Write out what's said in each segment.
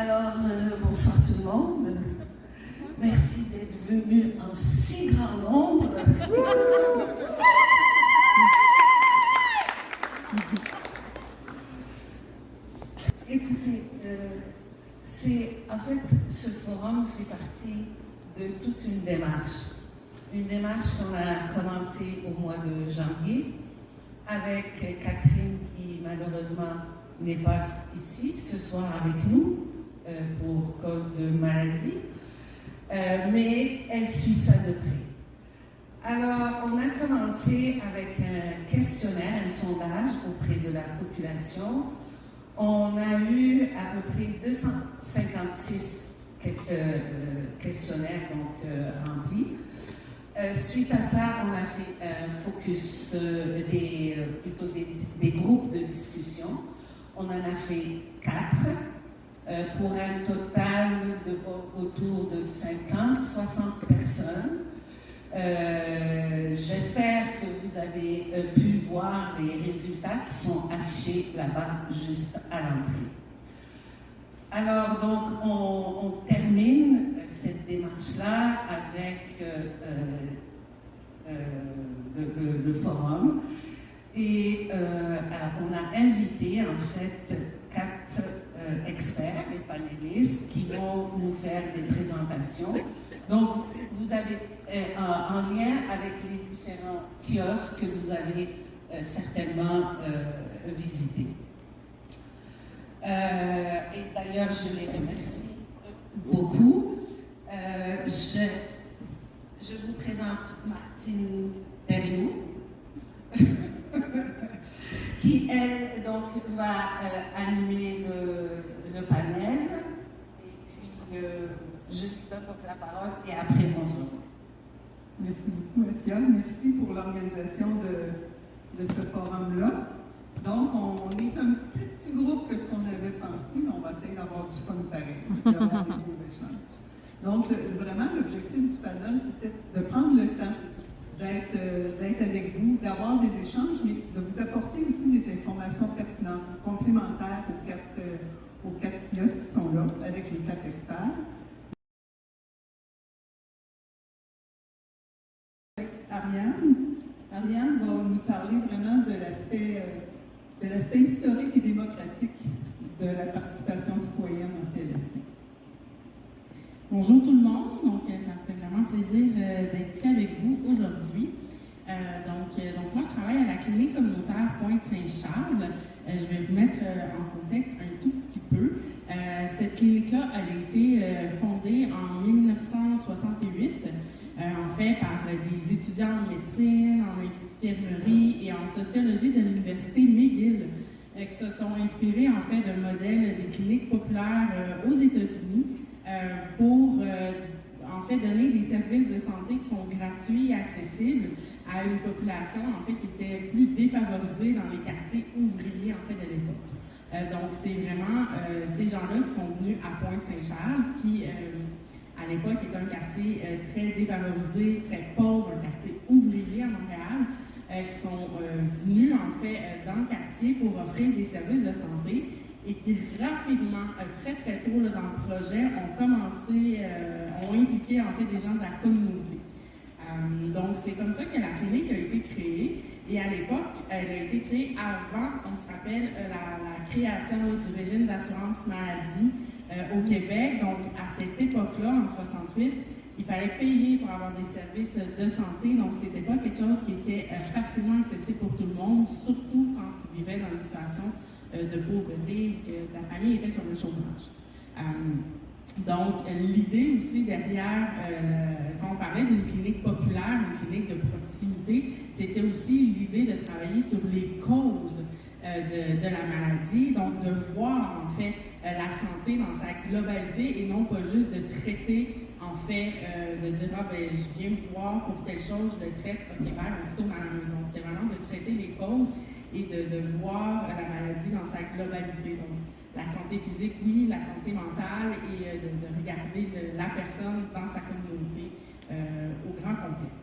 Alors, bonsoir tout le monde. Merci d'être venus en si grand nombre. Écoutez, en fait, ce forum fait partie de toute une démarche. Une démarche qu'on a commencée au mois de janvier avec Catherine qui malheureusement n'est pas ici ce soir avec nous pour cause de maladie, mais elle suit ça de près. Alors, on a commencé avec un questionnaire, un sondage auprès de la population. On a eu à peu près 256 questionnaires remplis. Suite à ça, on a fait un focus, plutôt des groupes de discussion. On en a fait 4 pour un total de autour de 50-60 personnes. J'espère que vous avez pu voir les résultats qui sont affichés là-bas juste à l'entrée. Alors, donc, on termine cette démarche-là avec le forum et on a invité en fait 4 experts, les panélistes, qui vont nous faire des présentations. Donc, vous avez en lien avec les différents kiosques que vous avez certainement visités. Et d'ailleurs, je les remercie beaucoup. Je vous présente Martine Thériault, qui, elle, donc, va animer le panel. Et puis, je lui donne donc la parole et après, bonjour. Merci beaucoup, Essiane. Merci pour l'organisation de ce forum-là. Donc, on est un plus petit groupe que ce qu'on avait pensé, mais on va essayer d'avoir du fun pareil, d'avoir des beaux échanges. Donc, vraiment, l'objectif du panel, c'était de prendre le temps d'être avec vous, d'avoir des échanges, mais de vous apporter aussi des informations pertinentes, complémentaires aux 4 kiosques qui sont là, avec les 4 experts. Ariane va nous parler vraiment de l'aspect historique et démocratique de la participation citoyenne en CLSC. Bonjour tout le monde, donc ça me fait vraiment plaisir d'être ici avec vous aujourd'hui. Donc moi je travaille à la clinique communautaire Pointe-Saint-Charles. Je vais vous mettre en contexte un tout petit peu. Cette clinique-là, elle a été fondée en 1968. En fait, par des étudiants en médecine, en infirmerie et en sociologie de l'université McGill, qui se sont inspirés en fait d'un modèle des cliniques populaires aux États-Unis pour en fait donner des services de santé qui sont gratuits et accessibles à une population en fait qui était plus défavorisée dans les quartiers ouvriers en fait de l'époque. Donc c'est vraiment ces gens-là qui sont venus à Pointe-Saint-Charles qui à l'époque, était un quartier très dévalorisé, très pauvre, un quartier ouvrier à Montréal, qui sont venus en fait dans le quartier pour offrir des services de santé et qui rapidement, très tôt là, dans le projet, ont impliqué en fait des gens de la communauté. Donc c'est comme ça que la clinique a été créée et à l'époque, elle a été créée avant, on se rappelle, la création du régime d'assurance maladie au Québec. Donc, à cette époque-là, en 68, il fallait payer pour avoir des services de santé. Donc, ce n'était pas quelque chose qui était facilement accessible pour tout le monde, surtout quand tu vivais dans une situation de pauvreté et que ta famille était sur le chômage. Donc, l'idée aussi derrière, quand on parlait d'une clinique populaire, une clinique de proximité, c'était aussi l'idée de travailler sur les causes de la maladie, donc de voir en fait la santé dans sa globalité et non pas juste de traiter en fait, de dire ah ben je viens me voir pour telle chose, je le traite, ok ben on retourne à la maison. C'est vraiment de traiter les causes et de voir la maladie dans sa globalité. Donc la santé physique, oui, la santé mentale et de regarder la personne dans sa communauté au grand complet.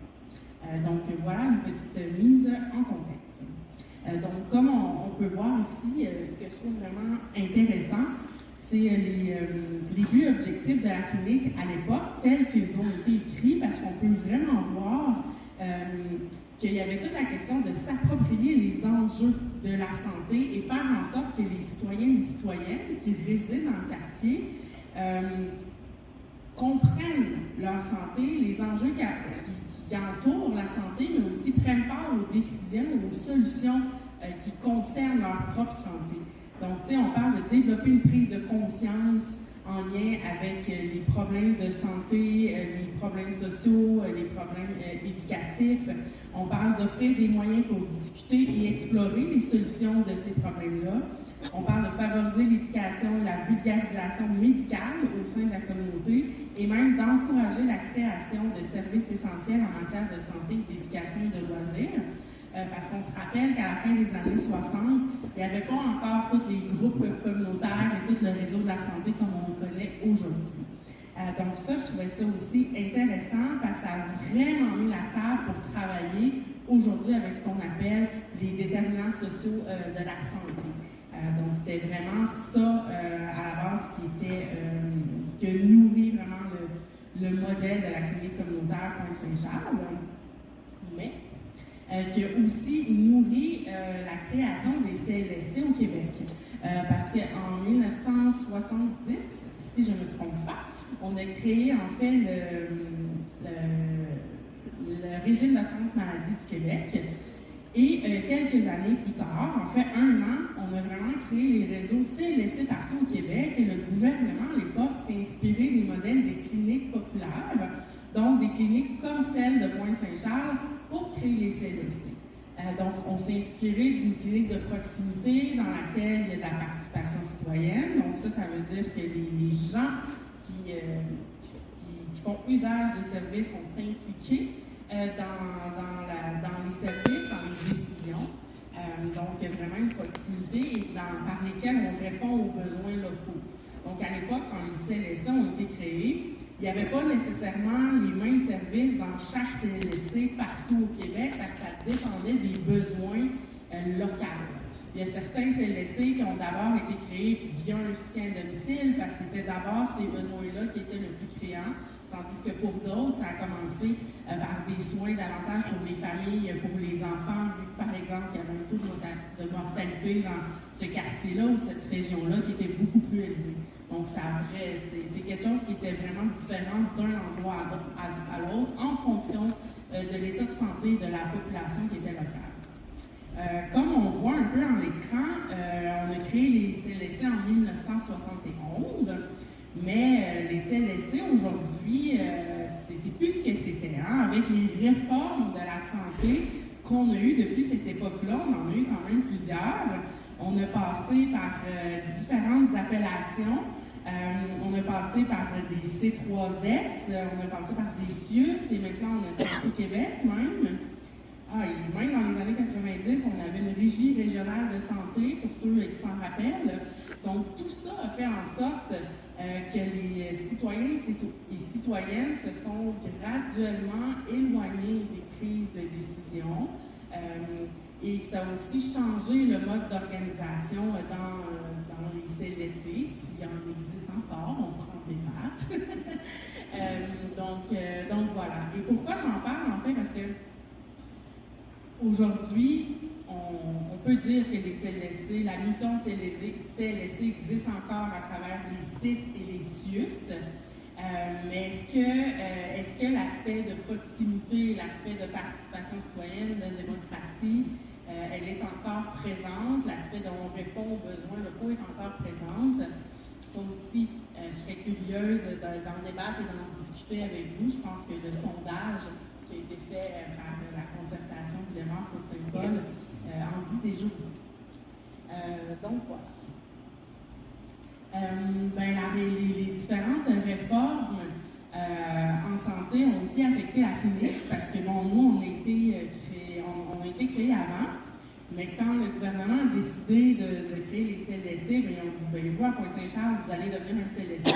Donc voilà une petite mise en contexte. Donc, comme on peut voir ici, ce que je trouve vraiment intéressant, c'est les buts objectifs de la clinique à l'époque, tels qu'ils ont été écrits, parce qu'on peut vraiment voir qu'il y avait toute la question de s'approprier les enjeux de la santé et faire en sorte que les citoyens et les citoyennes qui résident dans le quartier comprennent leur santé, les enjeux qui entourent la santé, mais aussi prennent part aux décisions, aux solutions qui concernent leur propre santé. Donc, tu sais, on parle de développer une prise de conscience en lien avec les problèmes de santé, les problèmes sociaux, les problèmes éducatifs. On parle d'offrir des moyens pour discuter et explorer les solutions de ces problèmes-là. On parle de favoriser l'éducation, la vulgarisation médicale au sein de la communauté et même d'encourager la création de services essentiels en matière de santé, d'éducation et de loisirs. Parce qu'on se rappelle qu'à la fin des années 60, il n'y avait pas encore tous les groupes communautaires et tout le réseau de la santé comme on le connaît aujourd'hui. Donc ça, je trouvais ça aussi intéressant parce que ça a vraiment mis la table pour travailler aujourd'hui avec ce qu'on appelle les déterminants sociaux de la santé. Donc c'était vraiment ça à la base qui a nourri vraiment le modèle de la clinique communautaire Pointe-Saint-Charles. Mais qui a aussi nourri la création des CLSC au Québec. Parce qu'en 1970, si je ne me trompe pas, on a créé en fait le régime d'assurance maladie du Québec. Et quelques années plus tard, en fait 1 an, on a vraiment créé les réseaux CLSC partout au Québec et le gouvernement à l'époque s'est inspiré des modèles des cliniques populaires, donc des cliniques comme celle de Pointe-Saint-Charles, pour créer les CLSC. Donc, on s'est inspiré d'une clinique de proximité dans laquelle il y a de la participation citoyenne. Donc, ça veut dire que les gens qui font usage des services sont impliqués dans les services, dans les décisions. Donc, il y a vraiment une proximité par lesquelles on répond aux besoins locaux. Donc, à l'époque, quand les CLSC ont été créés, il n'y avait pas nécessairement les mêmes services dans chaque CLSC partout au Québec parce que ça dépendait des besoins locaux. Il y a certains CLSC qui ont d'abord été créés via un soutien à domicile parce que c'était d'abord ces besoins-là qui étaient le plus criants, tandis que pour d'autres, ça a commencé par des soins davantage pour les familles, pour les enfants, vu que par exemple, il y avait un taux de mortalité dans ce quartier-là ou cette région-là qui était beaucoup plus élevé. Donc, c'est quelque chose qui était vraiment différent d'un endroit à l'autre en fonction de l'état de santé de la population qui était locale. Comme on voit un peu en l'écran, on a créé les CLSC en 1971, mais les CLSC aujourd'hui, c'est plus ce que c'était. Hein? Avec les réformes de la santé qu'on a eues depuis cette époque-là, on en a eu quand même plusieurs. On a passé par différentes appellations. On a passé par des C3S, on a passé par des CIUS et maintenant on a Santé Québec même. Et même dans les années 90, on avait une régie régionale de santé, pour ceux qui s'en rappellent. Donc tout ça a fait en sorte que les citoyens et citoyennes se sont graduellement éloignés des prises de décision. Et ça a aussi changé le mode d'organisation dans les CLSC, s'il y en existe encore, on prend des maths. Donc voilà. Et pourquoi j'en parle en fait? Parce que aujourd'hui, on peut dire que les CLSC, la mission CLSC existe encore à travers les CIS et les CIUS. Mais est-ce que l'aspect de proximité, l'aspect de participation citoyenne, de démocratie, elle est encore présente? L'aspect dont on répond aux besoins locaux est encore présente? Ça aussi, je serais curieuse d'en débattre et d'en discuter avec vous. Je pense que le sondage qui a été fait par la concertation de l'Éman pour Saint-Paul en dit déjà beaucoup. Donc voilà. Les différentes réformes en santé ont aussi affecté la clinique parce que nous, on a été créés avant, mais quand le gouvernement a décidé de créer les CLSC, ils ont dit, vous, à Pointe-Saint-Charles, vous allez devenir un CLSC.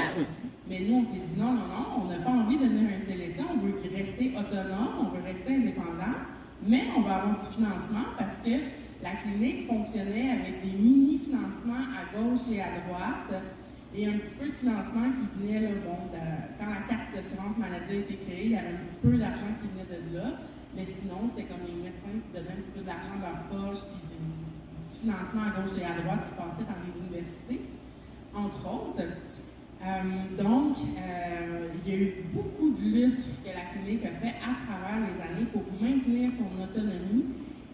Mais nous, on s'est dit non, on n'a pas envie de devenir un CLSC, on veut rester autonome, on veut rester indépendant, mais on va avoir du financement parce que la clinique fonctionnait avec des mini-financements à gauche et à droite et un petit peu de financement qui venait, là, bon, quand la carte d'assurance maladie a été créée, il y avait un petit peu d'argent qui venait de là, mais sinon, c'était comme les médecins qui donnaient un petit peu d'argent de leur poche, puis du petit financement à gauche et à droite qui passait dans les universités, entre autres. Donc, il y a eu beaucoup de luttes que la clinique a fait à travers les années pour maintenir son autonomie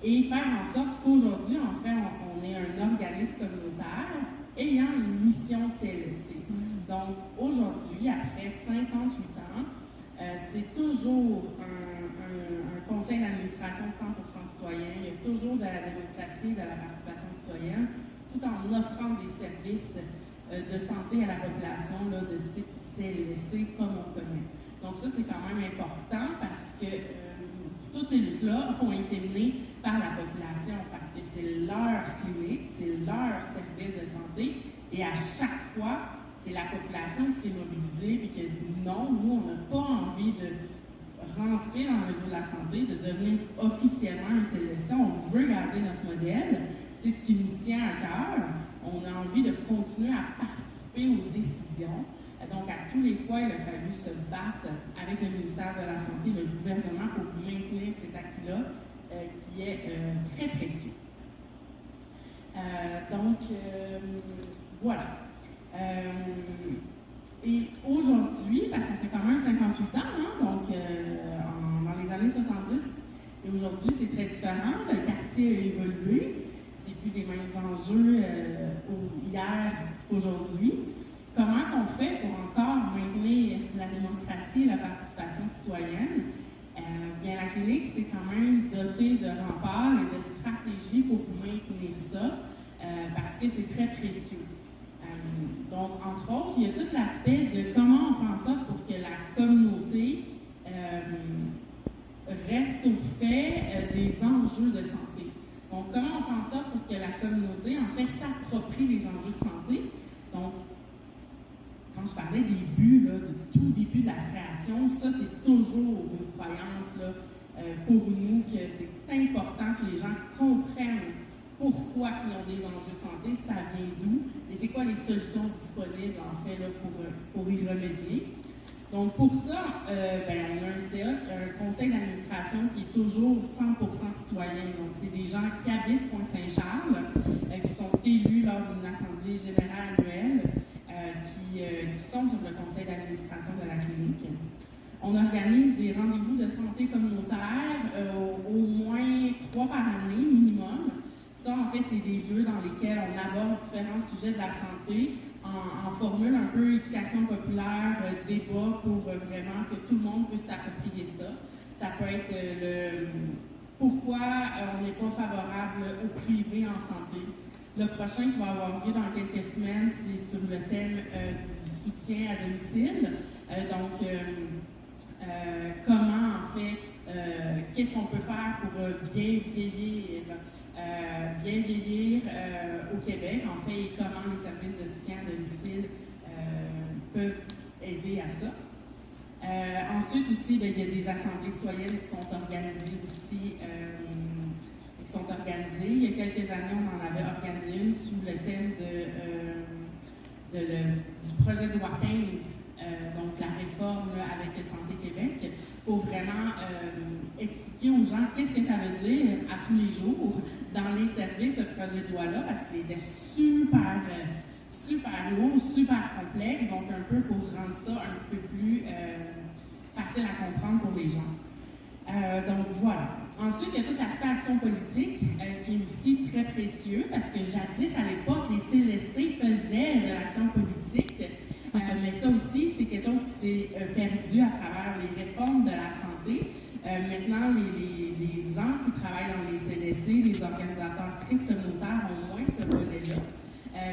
et faire en sorte qu'aujourd'hui, en fait, on est un organisme communautaire ayant une mission CLSC. Donc, aujourd'hui, après 58 ans, c'est toujours un conseil d'administration 100% citoyen. Il y a toujours de la démocratie, de la participation citoyenne, tout en offrant des services de santé à la population là, de type CLSC comme on connaît. Donc ça, c'est quand même important parce que toutes ces luttes-là ont été menées par la population parce que c'est leur clinique, c'est leur service de santé et à chaque fois, c'est la population qui s'est mobilisée et qui a dit non, nous, on n'a pas envie de rentrer dans le réseau de la santé, de devenir officiellement un CLSC, on veut garder notre modèle, c'est ce qui nous tient à cœur. On a envie de continuer à participer aux décisions. Donc, à tous les fois, il a fallu se battre avec le ministère de la Santé, le gouvernement, pour maintenir cet acquis-là, qui est très précieux. Voilà. Et aujourd'hui, ça fait quand même 58 ans, hein, donc dans les années 70, et aujourd'hui, c'est très différent. Le quartier a évolué. C'est plus les mêmes enjeux hier qu'aujourd'hui. Comment on fait pour encore maintenir la démocratie et la participation citoyenne? Bien, la clinique, c'est quand même doté de remparts et de stratégies pour maintenir ça, parce que c'est très précieux. Donc, entre autres, il y a tout l'aspect de comment on fait en sorte pour que la communauté reste au fait des enjeux de santé. Donc, comment on fait en sorte pour que la communauté, en fait, s'approprie les enjeux de santé? Donc, quand je parlais des buts, là, du tout début de la création, ça, c'est toujours une croyance là, pour nous que c'est important que les gens comprennent pourquoi ils ont des enjeux de santé, ça vient d'où, et c'est quoi les solutions disponibles, en fait, là, pour y remédier. Donc, pour ça, on a un CA, un conseil d'administration qui est toujours 100% citoyen. Donc, c'est des gens qui habitent Pointe-Saint-Charles, qui sont élus lors d'une assemblée générale annuelle, qui sont sur le conseil d'administration de la clinique. On organise des rendez-vous de santé communautaire, au moins 3 par année minimum. Ça, en fait, c'est des lieux dans lesquels on aborde différents sujets de la santé, en formule un peu éducation populaire, débat pour vraiment que tout le monde puisse s'approprier ça. Ça peut être pourquoi on n'est pas favorable au privé en santé. Le prochain qui va avoir lieu dans quelques semaines, c'est sur le thème du soutien à domicile. Comment en fait, qu'est-ce qu'on peut faire pour bien vieillir au Québec, en fait, et comment les services de soutien à domicile peuvent aider à ça. Ensuite aussi, il y a des assemblées citoyennes qui sont organisées aussi, Il y a quelques années, on en avait organisé une sous le thème du projet de loi 15, donc la réforme là, avec Santé Québec, pour vraiment expliquer aux gens qu'est-ce que ça veut dire à tous les jours dans les services, ce projet de loi-là, parce qu'il était super lourd, super complexe, donc un peu pour rendre ça un petit peu plus facile à comprendre pour les gens. Donc voilà. Ensuite, il y a tout l'aspect action politique qui est aussi très précieux parce que jadis, à l'époque, les CLSC faisaient de l'action politique, mais ça aussi, c'est quelque chose qui s'est perdu à travers les réformes de la santé. Maintenant, les gens qui travaillent dans les CLSC, les organisateurs communautaires ont moins ce volet-là.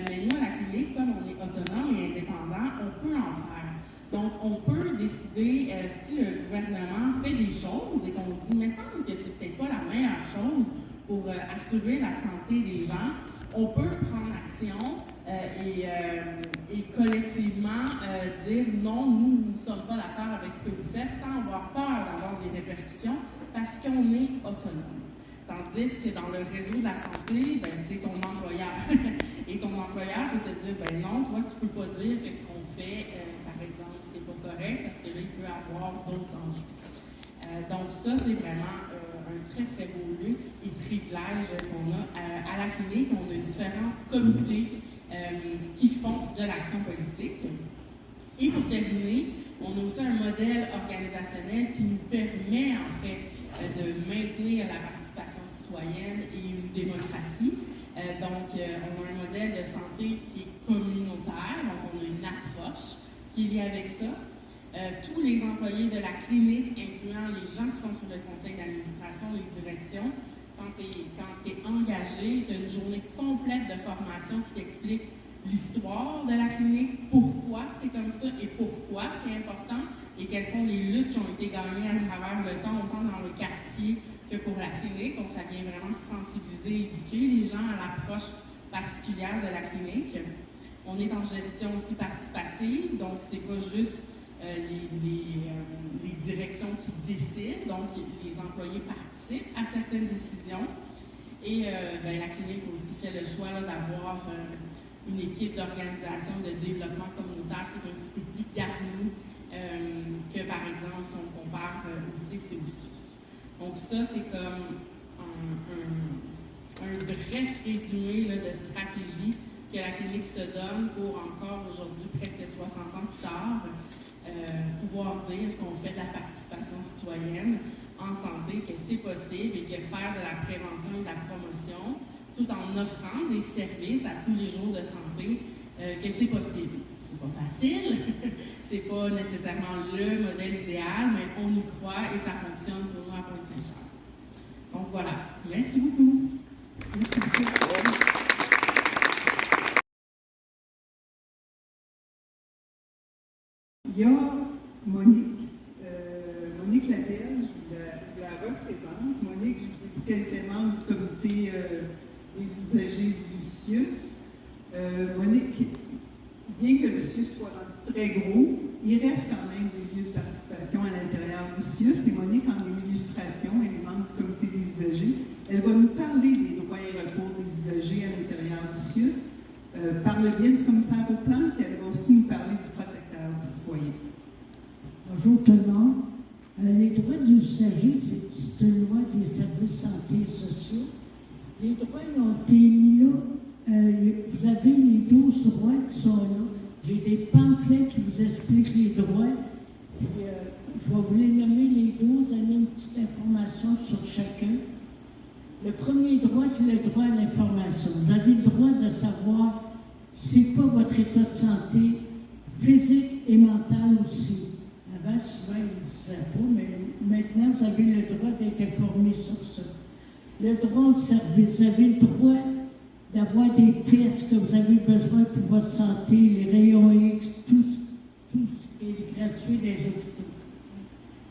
Mais nous, à la clinique, comme on est autonome et indépendant, on peut en faire. Donc, on peut décider si le gouvernement fait des choses et qu'on se dit, mais il me semble que c'est peut-être pas la meilleure chose pour assurer la santé des gens. On peut prendre action et collectivement dire non, nous ne sommes pas d'accord avec ce que vous faites sans avoir peur d'avoir des répercussions parce qu'on est autonome. Tandis que dans le réseau de la santé, c'est ton employeur. Et ton employeur peut te dire, ben non, toi, tu ne peux pas dire que ce qu'on fait, par exemple, c'est pas correct, parce que là, il peut avoir d'autres enjeux. Donc ça, c'est vraiment un très, très beau luxe et privilège qu'on a à la clinique. On a différents comités qui font de l'action politique. Et pour terminer, on a aussi un modèle organisationnel qui nous permet, en fait, de maintenir la participation citoyenne et une démocratie. Donc, on a un modèle de santé qui est communautaire, donc on a une approche qui est liée avec ça. Tous les employés de la clinique, incluant les gens qui sont sur le conseil d'administration, les directions, quand tu es engagé, tu as une journée complète de formation qui t'explique l'histoire de la clinique, pourquoi c'est comme ça et pourquoi c'est important et quelles sont les luttes qui ont été gagnées à travers le temps, autant dans le quartier que pour la clinique. Donc, ça vient vraiment sensibiliser, éduquer les gens à l'approche particulière de la clinique. On est en gestion aussi participative, donc c'est pas juste les directions qui décident, donc les employés participent à certaines décisions. Et la clinique aussi fait le choix d'avoir une équipe d'organisation de développement communautaire qui est un petit peu plus garnie que, par exemple, si on compare au CIS et au SUS. Donc ça, c'est comme un bref résumé de stratégie que la clinique se donne pour encore aujourd'hui, presque 60 ans plus tard, pouvoir dire qu'on fait de la participation citoyenne en santé, que c'est possible et que faire de la prévention et de la promotion, tout en offrant des services à tous les jours de santé, que c'est possible. C'est pas facile, c'est pas nécessairement le modèle idéal, mais on y croit et ça fonctionne pour nous à Pointe-Saint-Charles. Donc voilà, merci beaucoup. Il y a Monique Labelle, je la représente. Monique, je vous ai dit qu'elle était membre du comité des usagers du SIUS. Monique, bien que le SIUS soit rendu très gros, il reste quand même des lieux de participation à l'intérieur du SIUS. Et Monique, en illustration, elle est membre du comité des usagers. Elle va nous parler des droits et recours des usagers à l'intérieur du SIUS par le biais du commissaire au plan, puis elle va aussi nous parler du protecteur du citoyen. Bonjour tout le monde. Les droits des usagers, c'est une loi des services santé et sociaux. Les droits ont été mis là. Vous avez les 12 droits qui sont là. J'ai des pamphlets qui vous expliquent les droits. Puis, je vais vous les nommer les 12, donner une petite information sur chacun. Le premier droit, c'est le droit à l'information. Vous avez le droit de savoir c'est quoi votre état de santé physique et mental aussi. Avant, souvent, ils ne disaient pas, mais maintenant, vous avez le droit d'être informé sur ça. Le droit au service, vous avez le droit d'avoir des tests que vous avez besoin pour votre santé, les rayons X, tout ce qui est gratuit des hôpitaux.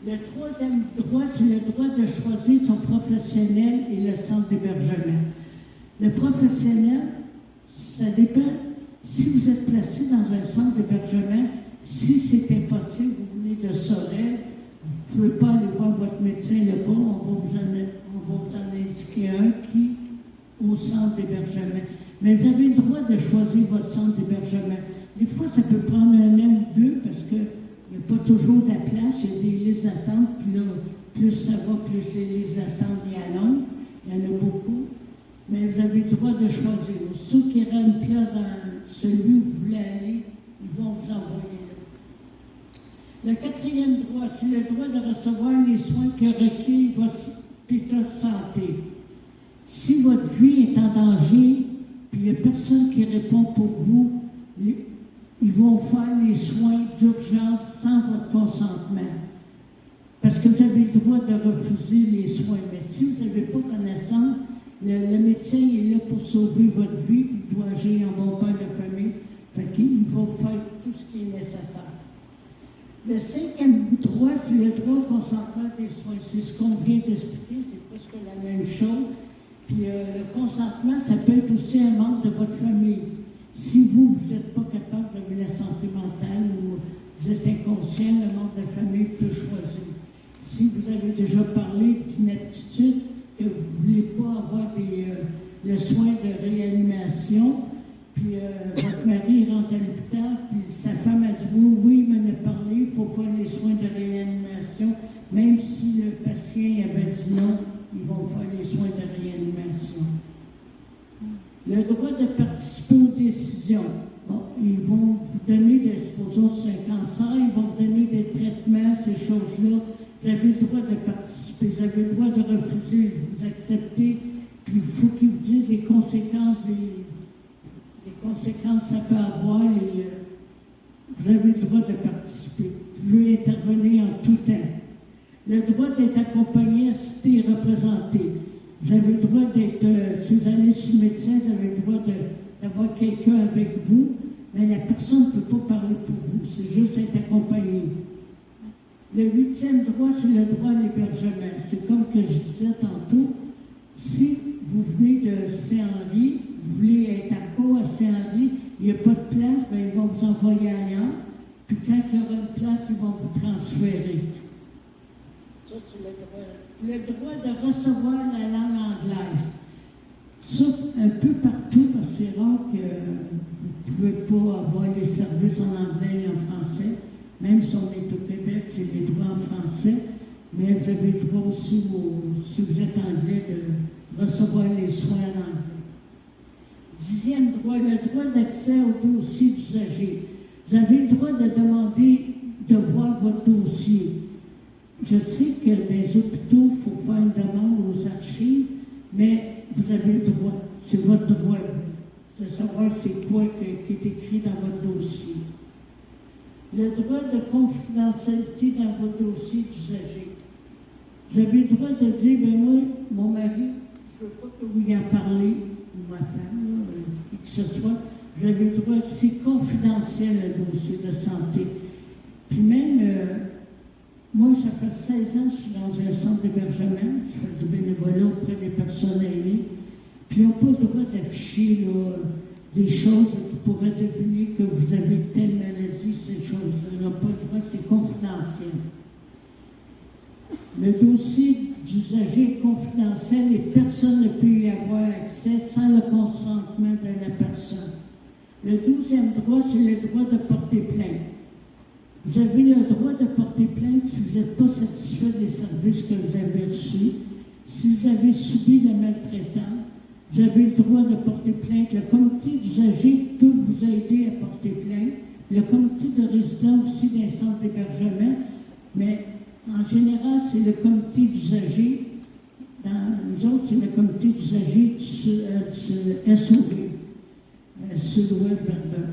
Le troisième droit, c'est le droit de choisir son professionnel et le centre d'hébergement. Le professionnel, ça dépend. Si vous êtes placé dans un centre d'hébergement, si c'est impossible, vous venez de Sorel, vous ne pouvez pas aller voir votre médecin là-bas, on va vous en indiquer un qui au centre d'hébergement. Mais vous avez le droit de choisir votre centre d'hébergement. Des fois, ça peut prendre un an ou deux parce qu'il n'y a pas toujours de la place, il y a des listes d'attente, puis là, plus ça va, plus les listes d'attente y longues. Il y en a beaucoup. Mais vous avez le droit de choisir. Ceux qui auraient une place dans celui où vous voulez aller, ils vont vous envoyer là. Le quatrième droit, c'est le droit de recevoir les soins que requiert votre état de santé. Si votre vie est en danger, puis il n'y a personne qui répond pour vous, ils vont faire les soins d'urgence sans votre consentement. Parce que vous avez le droit de refuser les soins. Mais si vous n'avez pas connaissance, le médecin est là pour sauver votre vie, puis il doit agir en bon père de famille. Fait qu'il va faire tout ce qui est nécessaire. Le cinquième droit, c'est le droit au consentement des soins. C'est ce qu'on vient d'expliquer, c'est presque la même chose. Puis le consentement, ça peut être aussi un membre de votre famille. Si vous n'êtes pas capable, vous avez la santé mentale ou vous êtes inconscient, le membre de la famille peut choisir. Si vous avez déjà parlé d'une aptitude, que vous ne voulez pas avoir le soin de réanimation, droit de participer aux décisions. Bon, ils vont vous donner des supposons sur un cancer, ils vont vous donner des traitements, ces choses-là. Vous avez le droit de participer, vous avez le droit de refuser, vous acceptez, puis il faut qu'ils vous disent les conséquences, les conséquences que ça peut avoir. Vous avez le droit de participer. Vous pouvez intervenir en tout temps. Le droit d'être accompagné, assisté et représenté. Vous avez le droit d'être, si vous allez chez le médecin, vous avez le droit d'avoir quelqu'un avec vous, mais la personne ne peut pas parler pour vous, c'est juste être accompagné. Le 8e droit, c'est le droit à l'hébergement. C'est comme que je disais tantôt, si vous venez de Saint-Henri, vous voulez être à Pau, à Saint-Henri, il n'y a pas de place, bien, ils vont vous envoyer ailleurs, puis quand il y aura une place, ils vont vous transférer. Ça, c'est le droit de recevoir la langue anglaise. Ça, un peu partout, parce que c'est rare que vous ne pouvez pas avoir les services en anglais et en français. Même si on est au Québec, c'est les droits en français, mais vous avez le droit aussi, si vous êtes anglais, de recevoir les soins en anglais. 10e droit, le droit d'accès au dossier d'usager. Vous avez le droit de demander de voir votre dossier. Je sais que dans les hôpitaux, il faut faire une demande aux archives, mais vous avez le droit, c'est votre droit de savoir c'est quoi qui est écrit dans votre dossier. Le droit de confidentialité dans vos dossiers d'usager. Vous avez le droit de dire, bien moi, mon mari, je ne veux pas que vous y en parlez, ou ma femme, qui que ce soit, vous avez le droit, c'est confidentiel le dossier de santé. Puis même, moi, ça fait 16 ans que je suis dans un centre d'hébergement, je fais du bénévolat auprès des personnes aînées, puis ils n'ont pas le droit d'afficher des choses qui pourraient deviner que vous avez telle maladie, ces choses-là. Ils n'ont pas le droit, c'est confidentiel. Le dossier d'usager est confidentiel et personne ne peut y avoir accès sans le consentement de la personne. Le 12e droit, c'est le droit de porter plainte. Vous avez le droit de porter plainte si vous n'êtes pas satisfait des services que vous avez reçus, si vous avez subi la maltraitance. Vous avez le droit de porter plainte. Le comité d'usager peut vous aider à porter plainte. Le comité de résidents aussi d'un centre d'hébergement. Mais en général, c'est le comité d'usager. Nous autres, c'est le comité d'usager du SOV, Sud-Ouest Verdun.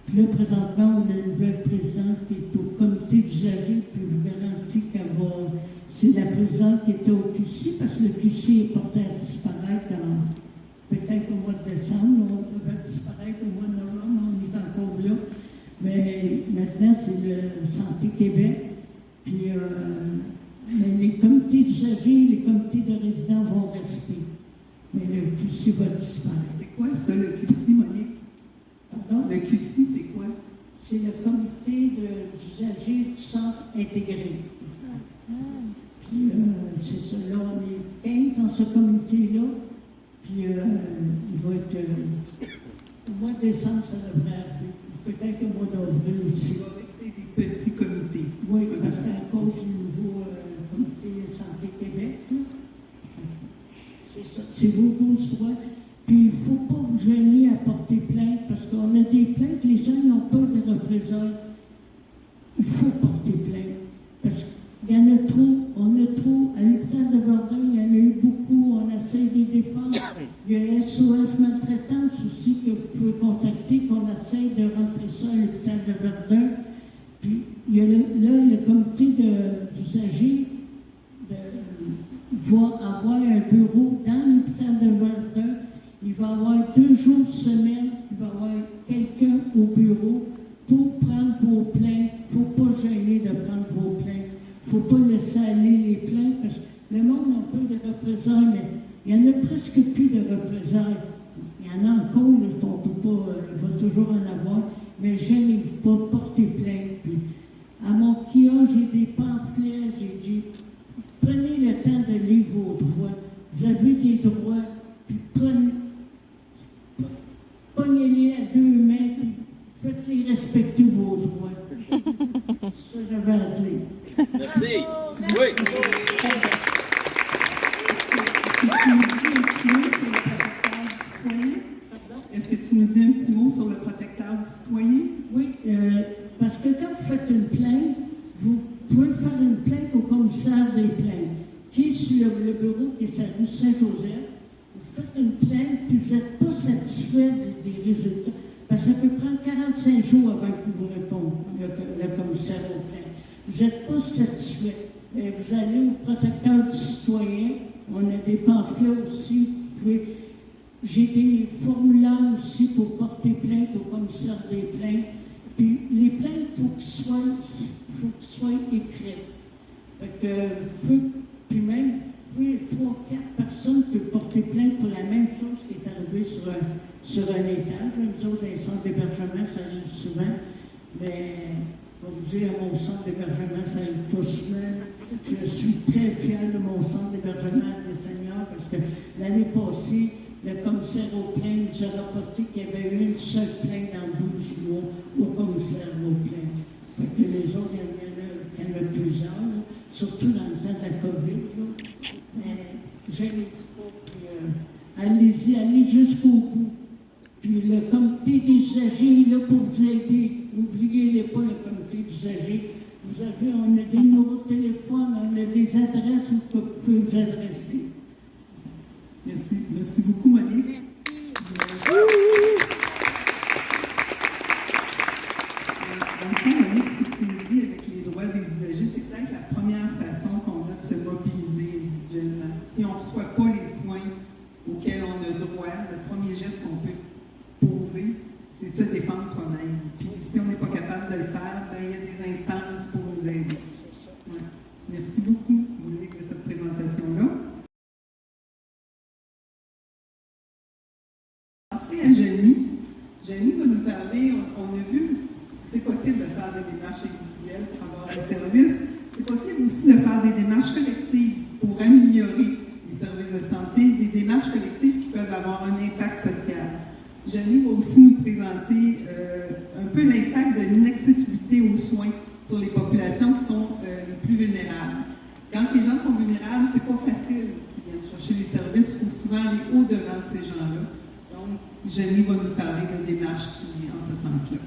Puis là, présentement, on a une nouvelle présidente qui est au comité d'usager, puis je vous garantis qu'elle va. C'est la présidente qui était au QC, parce que le QC est porté à disparaître peut-être au mois de décembre. On devait disparaître au mois de novembre, on est encore là. Mais maintenant, c'est le Santé Québec. Puis mais les comités d'usagers, les comités de résidents vont rester. Mais le QC va disparaître. C'est quoi ça, le QC, Monique? Pardon? Le QC, c'est quoi? C'est le comité d'usagers du centre intégré. Puis c'est ça, là, on est 15 dans ce comité-là. Puis il va être. Au mois de décembre, ça devrait arriver. Peut-être au mois d'avril aussi. Il va rester des petits comités. Oui, parce qu'à cause du nouveau comité Santé Québec, c'est ça. C'est vos 12 droits. Puis il ne faut pas vous gêner à porter plainte, parce qu'on a des plaintes, les gens n'ont pas de représailles. Il faut porter plainte. Parce qu'il y en a trop, on a trop. À l'hôpital de Verdun, il y en a eu beaucoup, on essaie de les défendre. Il y a SOS Maltraitance aussi que vous pouvez contacter, qu'on essaie de rentrer ça à l'hôpital de Verdun. Puis il y a le comité d'usagers va avoir un bureau dans l'hôpital de Verdun. Il va y avoir 2 jours de semaine, il va y avoir quelqu'un au bureau pour prendre vos plaintes. Il ne faut pas gêner de prendre vos plaintes. Il ne faut pas laisser aller les plaintes parce que le monde a un peu de représailles, mais il n'y en a presque plus de représailles. Il y en a encore, on peut pas, il va toujours en avoir, mais gênez-vous pas, portez plainte. Puis, à mon kiosque, j'ai des pamphlets, j'ai dit, prenez le temps de lire vos droits. Vous avez des droits, puis pognez-les à 2 mains, puis faites-les respecter vos droits. Ça, j'avais à dire. Merci. Oui. aussi le bureau qui est sur la rue Saint-Joseph. Vous faites une plainte, puis vous n'êtes pas satisfait des résultats. Parce que ça peut prendre 45 jours avant qu'il vous réponde, le commissaire aux plaintes. Vous n'êtes pas satisfait. Vous allez au protecteur du citoyen. On a des pamphlets aussi. J'ai des formulaires aussi pour porter plainte au commissaire des plaintes. Puis les plaintes, il faut qu'elles soient écrites. Puis même, 3-4 personnes peuvent porter plainte pour la même chose qui est arrivée sur un étage. Nous autres, les centres d'hébergement, ça arrive souvent. Mais, pour vous dire, mon centre d'hébergement, ça arrive pas souvent. Je suis très fier de mon centre d'hébergement des seniors parce que l'année passée, le commissaire aux plaintes nous a rapporté qu'il y avait eu une seule plainte dans 12 mois au commissaire aux plaintes. Fait que les autres, il y en a plusieurs, là, surtout dans le temps de la COVID. Là. Mais j'allais allez-y, allez jusqu'au bout. Puis le comité des usagers est là pour vous aider. N'oubliez pas le comité des usagers. On a des numéros de téléphone, on a des adresses où vous pouvez vous adresser. Merci beaucoup, Monique. Dans le fond, Monique, ce que tu nous dis avec les droits des usagers, c'est peut-être la première façon qu'on a de se mobiliser individuellement. Si on ne reçoit pas les soins auxquels on a droit, le premier geste qu'on peut poser, c'est se défendre soi-même. Puis si on n'est pas capable de le faire, ben, il y a des instances pour nous aider. Ouais. Merci beaucoup, Monique, de cette présentation-là. À Jenny. Jenny va nous parler, on a vu, c'est possible de faire des démarches individuelles pour avoir des services, c'est possible aussi de faire des démarches collectives pour améliorer les services de santé, des démarches collectives qui peuvent avoir un impact social. Jenny va aussi nous présenter un peu l'impact de l'inaccessibilité aux soins sur les populations qui sont les plus vulnérables. Quand les gens sont vulnérables, c'est pas facile qu'ils viennent chercher les services, il faut souvent aller au-devant de ces gens-là. Donc, Jenny va nous parler de démarches qui en ce sens-là.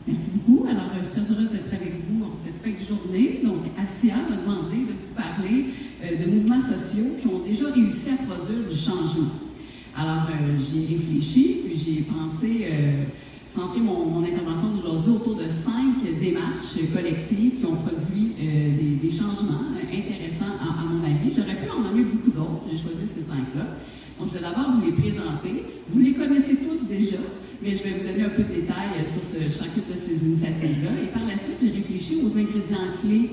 Merci beaucoup. Alors, je suis très heureuse d'être avec vous en cette fin de journée. Donc, Assia m'a demandé de vous parler de mouvements sociaux qui ont déjà réussi à produire du changement. Alors, j'y ai réfléchi, puis j'ai pensé centrer mon intervention d'aujourd'hui autour de 5 démarches collectives qui ont produit des changements intéressants à mon avis. J'aurais pu en nommer beaucoup d'autres, j'ai choisi ces 5-là. Donc, je vais d'abord vous les présenter. Vous les connaissez tous déjà, mais je vais vous donner un peu de détails sur chacune de ces initiatives-là. Et par la suite, j'ai réfléchi aux ingrédients clés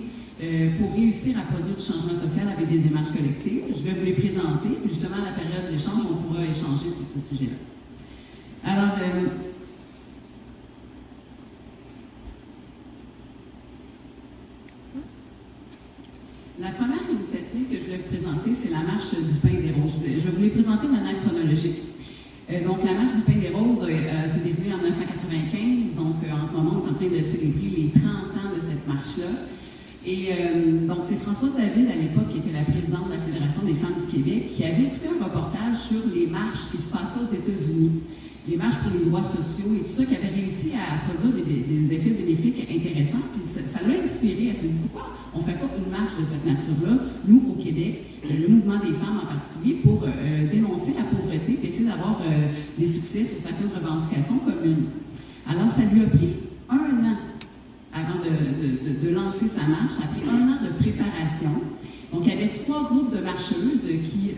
pour réussir à produire du changement social avec des démarches collectives. Je vais vous les présenter. Justement, à la période d'échange, on pourra échanger sur ce sujet-là. Alors, la première initiative que je vais vous présenter, c'est la marche du pain des roses. Je vais vous les présenter de manière chronologique. Donc, la marche du pain des roses s'est déroulée en 1995. Donc, en ce moment, on est en train de célébrer les 30 ans de cette marche-là. Et donc, c'est Françoise David, à l'époque, qui était la présidente de la Fédération des femmes du Québec, qui avait écouté un reportage sur les marches qui se passaient aux États-Unis. Les marches pour les droits sociaux et tout ça, qui avait réussi à produire des effets bénéfiques intéressants. Puis ça l'a inspiré. Elle s'est dit, pourquoi on ne fait pas une marche de cette nature-là, nous, au Québec, le mouvement des femmes en particulier, pour dénoncer la pauvreté et essayer d'avoir des succès sur certaines revendications communes. Alors, ça lui a pris 1 an avant de lancer sa marche. Ça a pris 1 an de préparation. Donc, il y avait 3 groupes de marcheuses qui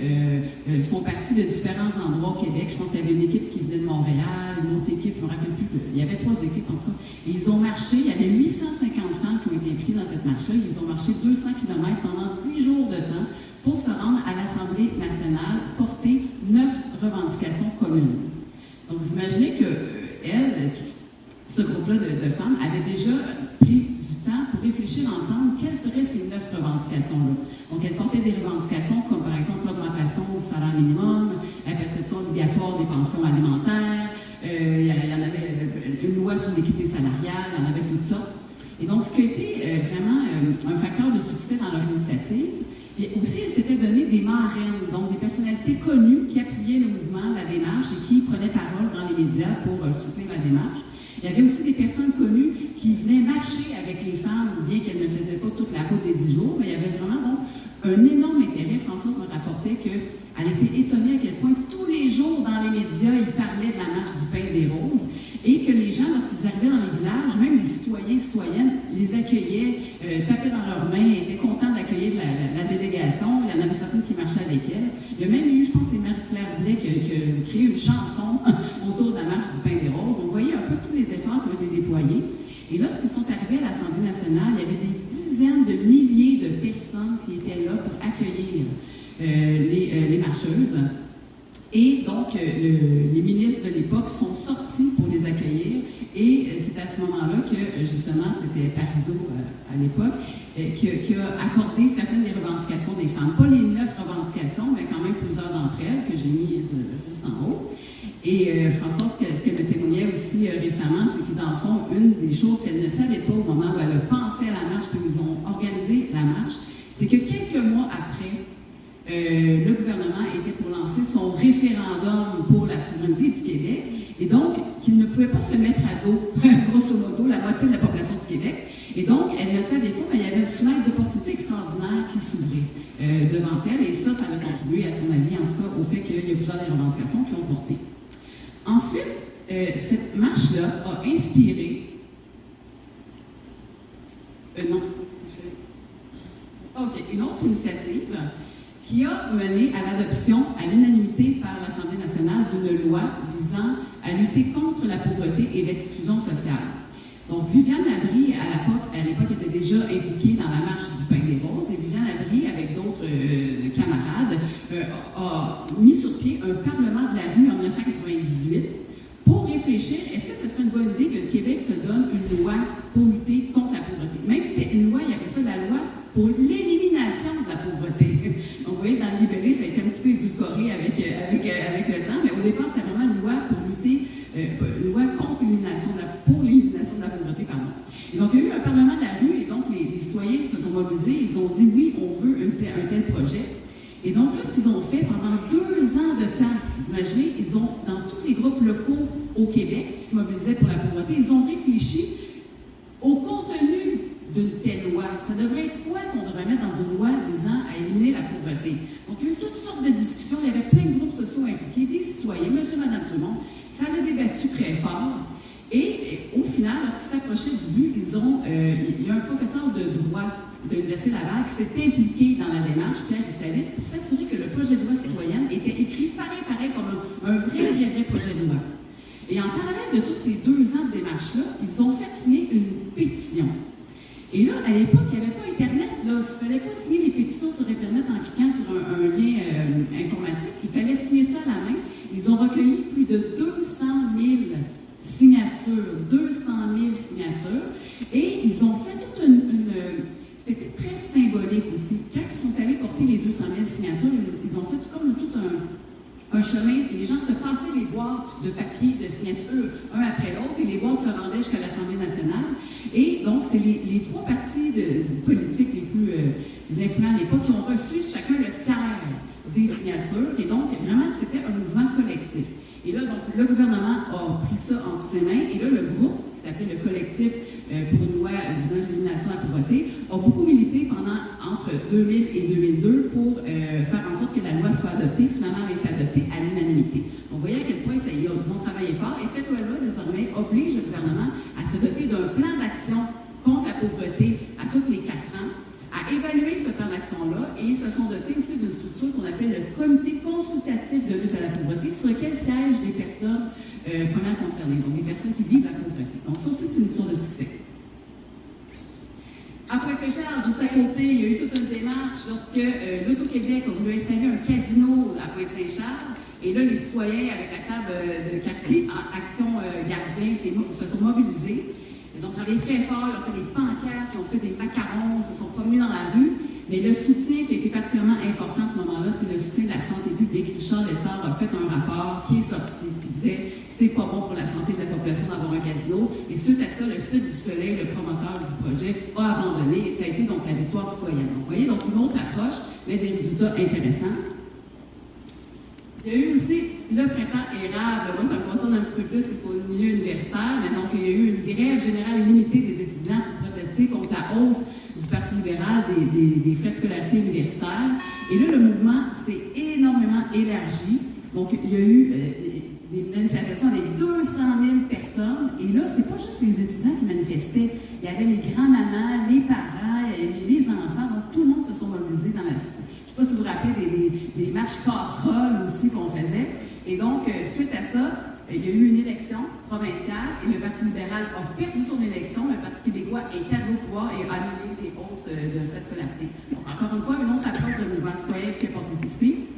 font partie de différents endroits au Québec. Je pense qu'il y avait une équipe qui venait de Montréal, une autre équipe, je ne me rappelle plus. Il y avait 3 équipes, en tout cas. Et ils ont marché, il y avait 850 femmes qui ont été impliquées dans cette marche-là. Ils ont marché 200 km pendant 10 jours de temps pour se rendre à l'Assemblée nationale, porter 9 revendications communes. Donc, vous imaginez qu'elle, ce groupe-là de femmes, avait déjà pris du temps pour réfléchir ensemble quelles seraient ces 9 revendications-là. Donc, elles portaient des revendications comme, par exemple, l'augmentation du salaire minimum, la perception obligatoire des pensions alimentaires, il y en avait une loi sur l'équité salariale, il y en avait toutes sortes. Et donc, ce qui a été vraiment un facteur de succès dans leur initiative, et aussi, elles s'étaient donné des marraines, donc des personnalités connues qui appuyaient le mouvement, la démarche et qui prenaient parole dans les médias pour soutenir la démarche. Il y avait aussi des personnes connues qui venaient marcher avec les femmes, bien qu'elles ne faisaient pas toute la route des 10 jours, mais il y avait vraiment donc un énorme intérêt. Françoise me rapportait qu'elle était étonnée à quel point tous les jours dans les médias, ils parlaient de la marche du pain des roses et que les gens, lorsqu'ils arrivaient dans les villages, même les citoyens et citoyennes, les accueillaient, tapaient dans leurs mains, étaient contents d'accueillir la délégation. Il y en avait certaines qui marchaient avec elle. Il y a même eu, je pense, c'est Marie-Claire Blais qui a créé une chanson autour de la marche du pain des roses. On voyait un peu tous les efforts qui ont été déployés. Et lorsqu'ils sont arrivés à l'Assemblée nationale, il y avait des dizaines de milliers de personnes qui étaient là pour accueillir les marcheuses. Et donc, les ministres de l'époque sont sortis pour les accueillir. Et c'est à ce moment-là que, justement, c'était Parizeau à l'époque, qui a accordé certaines des revendications des femmes. Pas les 9 revendications, mais quand même plusieurs d'entre elles que j'ai mises juste en haut. Et Françoise, ce qu'elle me témoignait aussi récemment, c'est que dans le fond, une des choses qu'elle ne savait pas au moment où elle a pensé à la marche, puis ils ont organisé la marche, c'est que quelques mois après, le gouvernement était pour lancer son référendum pour la souveraineté du Québec, et donc qu'il ne pouvait pas se mettre à dos, grosso modo, la moitié de la population du Québec. Et donc, elle ne savait pas, mais il y avait une fenêtre d'opportunité extraordinaire qui s'ouvrait devant elle, et ça a contribué, à son avis, en tout cas, au fait qu'il y a plusieurs des revendications qui ont porté. Ensuite, cette marche-là a inspiré... une autre initiative qui a mené à l'adoption à l'unanimité par l'Assemblée nationale d'une loi visant à lutter contre la pauvreté et l'exclusion sociale. Donc, Viviane Labrie, à l'époque, était déjà impliquée dans la marche du pain des roses, et Viviane Labrie, avec d'autres camarades, a mis sur pied un parlement de la rue en 1998 pour réfléchir, est-ce que ce serait une bonne idée que le Québec se donne une loi pour lutter contre la pauvreté? Même si c'était une loi, il y avait ça, la loi pour l'élimination de la pauvreté. Donc, vous voyez, dans le libellé, ça a été un petit peu édulcoré avec le temps, mais au départ, c'était vraiment une loi pour lutter, une loi contre l'élimination pour l'élimination de la pauvreté, pardon. Et donc, il y a eu un parlement de la rue, et donc les citoyens se sont mobilisés, ils ont dit oui, on veut un tel projet. Et donc, là, ce qu'ils ont fait pendant 2 ans de temps, vous imaginez, ils ont, dans tous les groupes locaux au Québec qui se mobilisaient pour la pauvreté, ils ont réfléchi au contenu d'une telle loi. Ça devrait être quoi qu'on devrait mettre dans une loi visant à éliminer la pauvreté? Donc, il y a eu toutes sortes de discussions, il y avait plein de groupes sociaux impliqués, des citoyens, monsieur, madame, tout le monde. Ça a débattu très fort. Et au final, lorsqu'ils s'approchaient du but, il y a un professeur de droit de l'Université Laval qui s'est impliqué dans la démarche, Pierre Rissalis, pour s'assurer que le projet de loi citoyenne était écrit pareil comme un vrai projet de loi. Et en parallèle de tous ces 2 ans de démarche-là, ils ont fait signer une pétition. Et là, à l'époque, il n'y avait pas Internet. Il ne fallait pas signer les pétitions sur Internet en cliquant sur un lien informatique. Il fallait signer ça à la main. Ils ont recueilli plus de 200 000 signatures. 200 000 signatures. Et ils ont fait toute c'était très symbolique aussi. Quand ils sont allés porter les 200 000 signatures, ils ont fait comme tout un chemin, et les gens se passaient les boîtes de papier de signature un après l'autre, et les boîtes se rendaient jusqu'à l'Assemblée nationale. Et donc, c'est les 3 partis politiques les plus influents à l'époque qui ont reçu chacun le tiers des signatures, et donc, vraiment, c'était un mouvement collectif. Et là, donc, le gouvernement a pris ça entre ses mains, et là, le groupe, qui s'appelait le collectif pour une loi visant l'élimination de la pauvreté, a beaucoup milité entre 2000 et 2002 pour faire en sorte que la loi soit adoptée. Finalement, elle a été adoptée à l'unanimité. Donc, vous voyez à quel point ils ont travaillé fort, et cette loi-là, désormais, oblige le gouvernement à se doter d'un plan d'action contre la pauvreté à tous les 4 ans, à évaluer ce plan d'action-là, et ils se sont dotés aussi d'une structure qu'on appelle le Comité consultatif de lutte à la pauvreté, sur lequel siègent des personnes premières concernées, donc des personnes qui vivent la pauvreté. Donc ça aussi, c'est une histoire de succès. À Pointe-Saint-Charles, juste à côté, il y a eu toute une démarche lorsque l'Auto-Québec a voulu installer un casino à Pointe-Saint-Charles, et là, les citoyens, avec la table de quartier, Action Gardien, se sont mobilisés. Ils ont travaillé très fort, ils ont fait des pancartes, ils ont fait des macarons, ils se sont promenés dans la rue. Mais le soutien qui a été particulièrement important à ce moment-là, c'est le soutien de la santé publique. Richard Lessard a fait un rapport qui est sorti, qui disait c'est pas bon pour la santé de la population d'avoir un casino. Et suite à ça, le Cirque du Soleil, le promoteur du projet, a abandonné, et ça a été donc la victoire citoyenne. Donc, vous voyez, donc une autre approche, mais des résultats intéressants. Il y a eu aussi le printemps érable. Moi, ça me concerne un petit peu plus, c'est pour le milieu universitaire, mais donc il y a eu une grève générale illimitée des étudiants pour protester contre la hausse du Parti libéral des frais de scolarité universitaire. Et là, le mouvement s'est énormément élargi. Donc, il y a eu des manifestations avec 200 000 personnes. Et là, c'est pas juste les étudiants qui manifestaient. Il y avait les grands-mamans, les parents, les enfants. Donc, tout le monde se sont mobilisés dans la cité. Je ne sais pas si vous vous rappelez des marches casseroles aussi qu'on faisait. Et donc, suite à ça, il y a eu une élection provinciale et le Parti libéral a perdu son élection. Le Parti québécois est arrivé au pouvoir et a annulé les hausses de frais de scolarité. Donc, encore une fois, une autre approche de mouvement citoyen qui a porté ses fruits.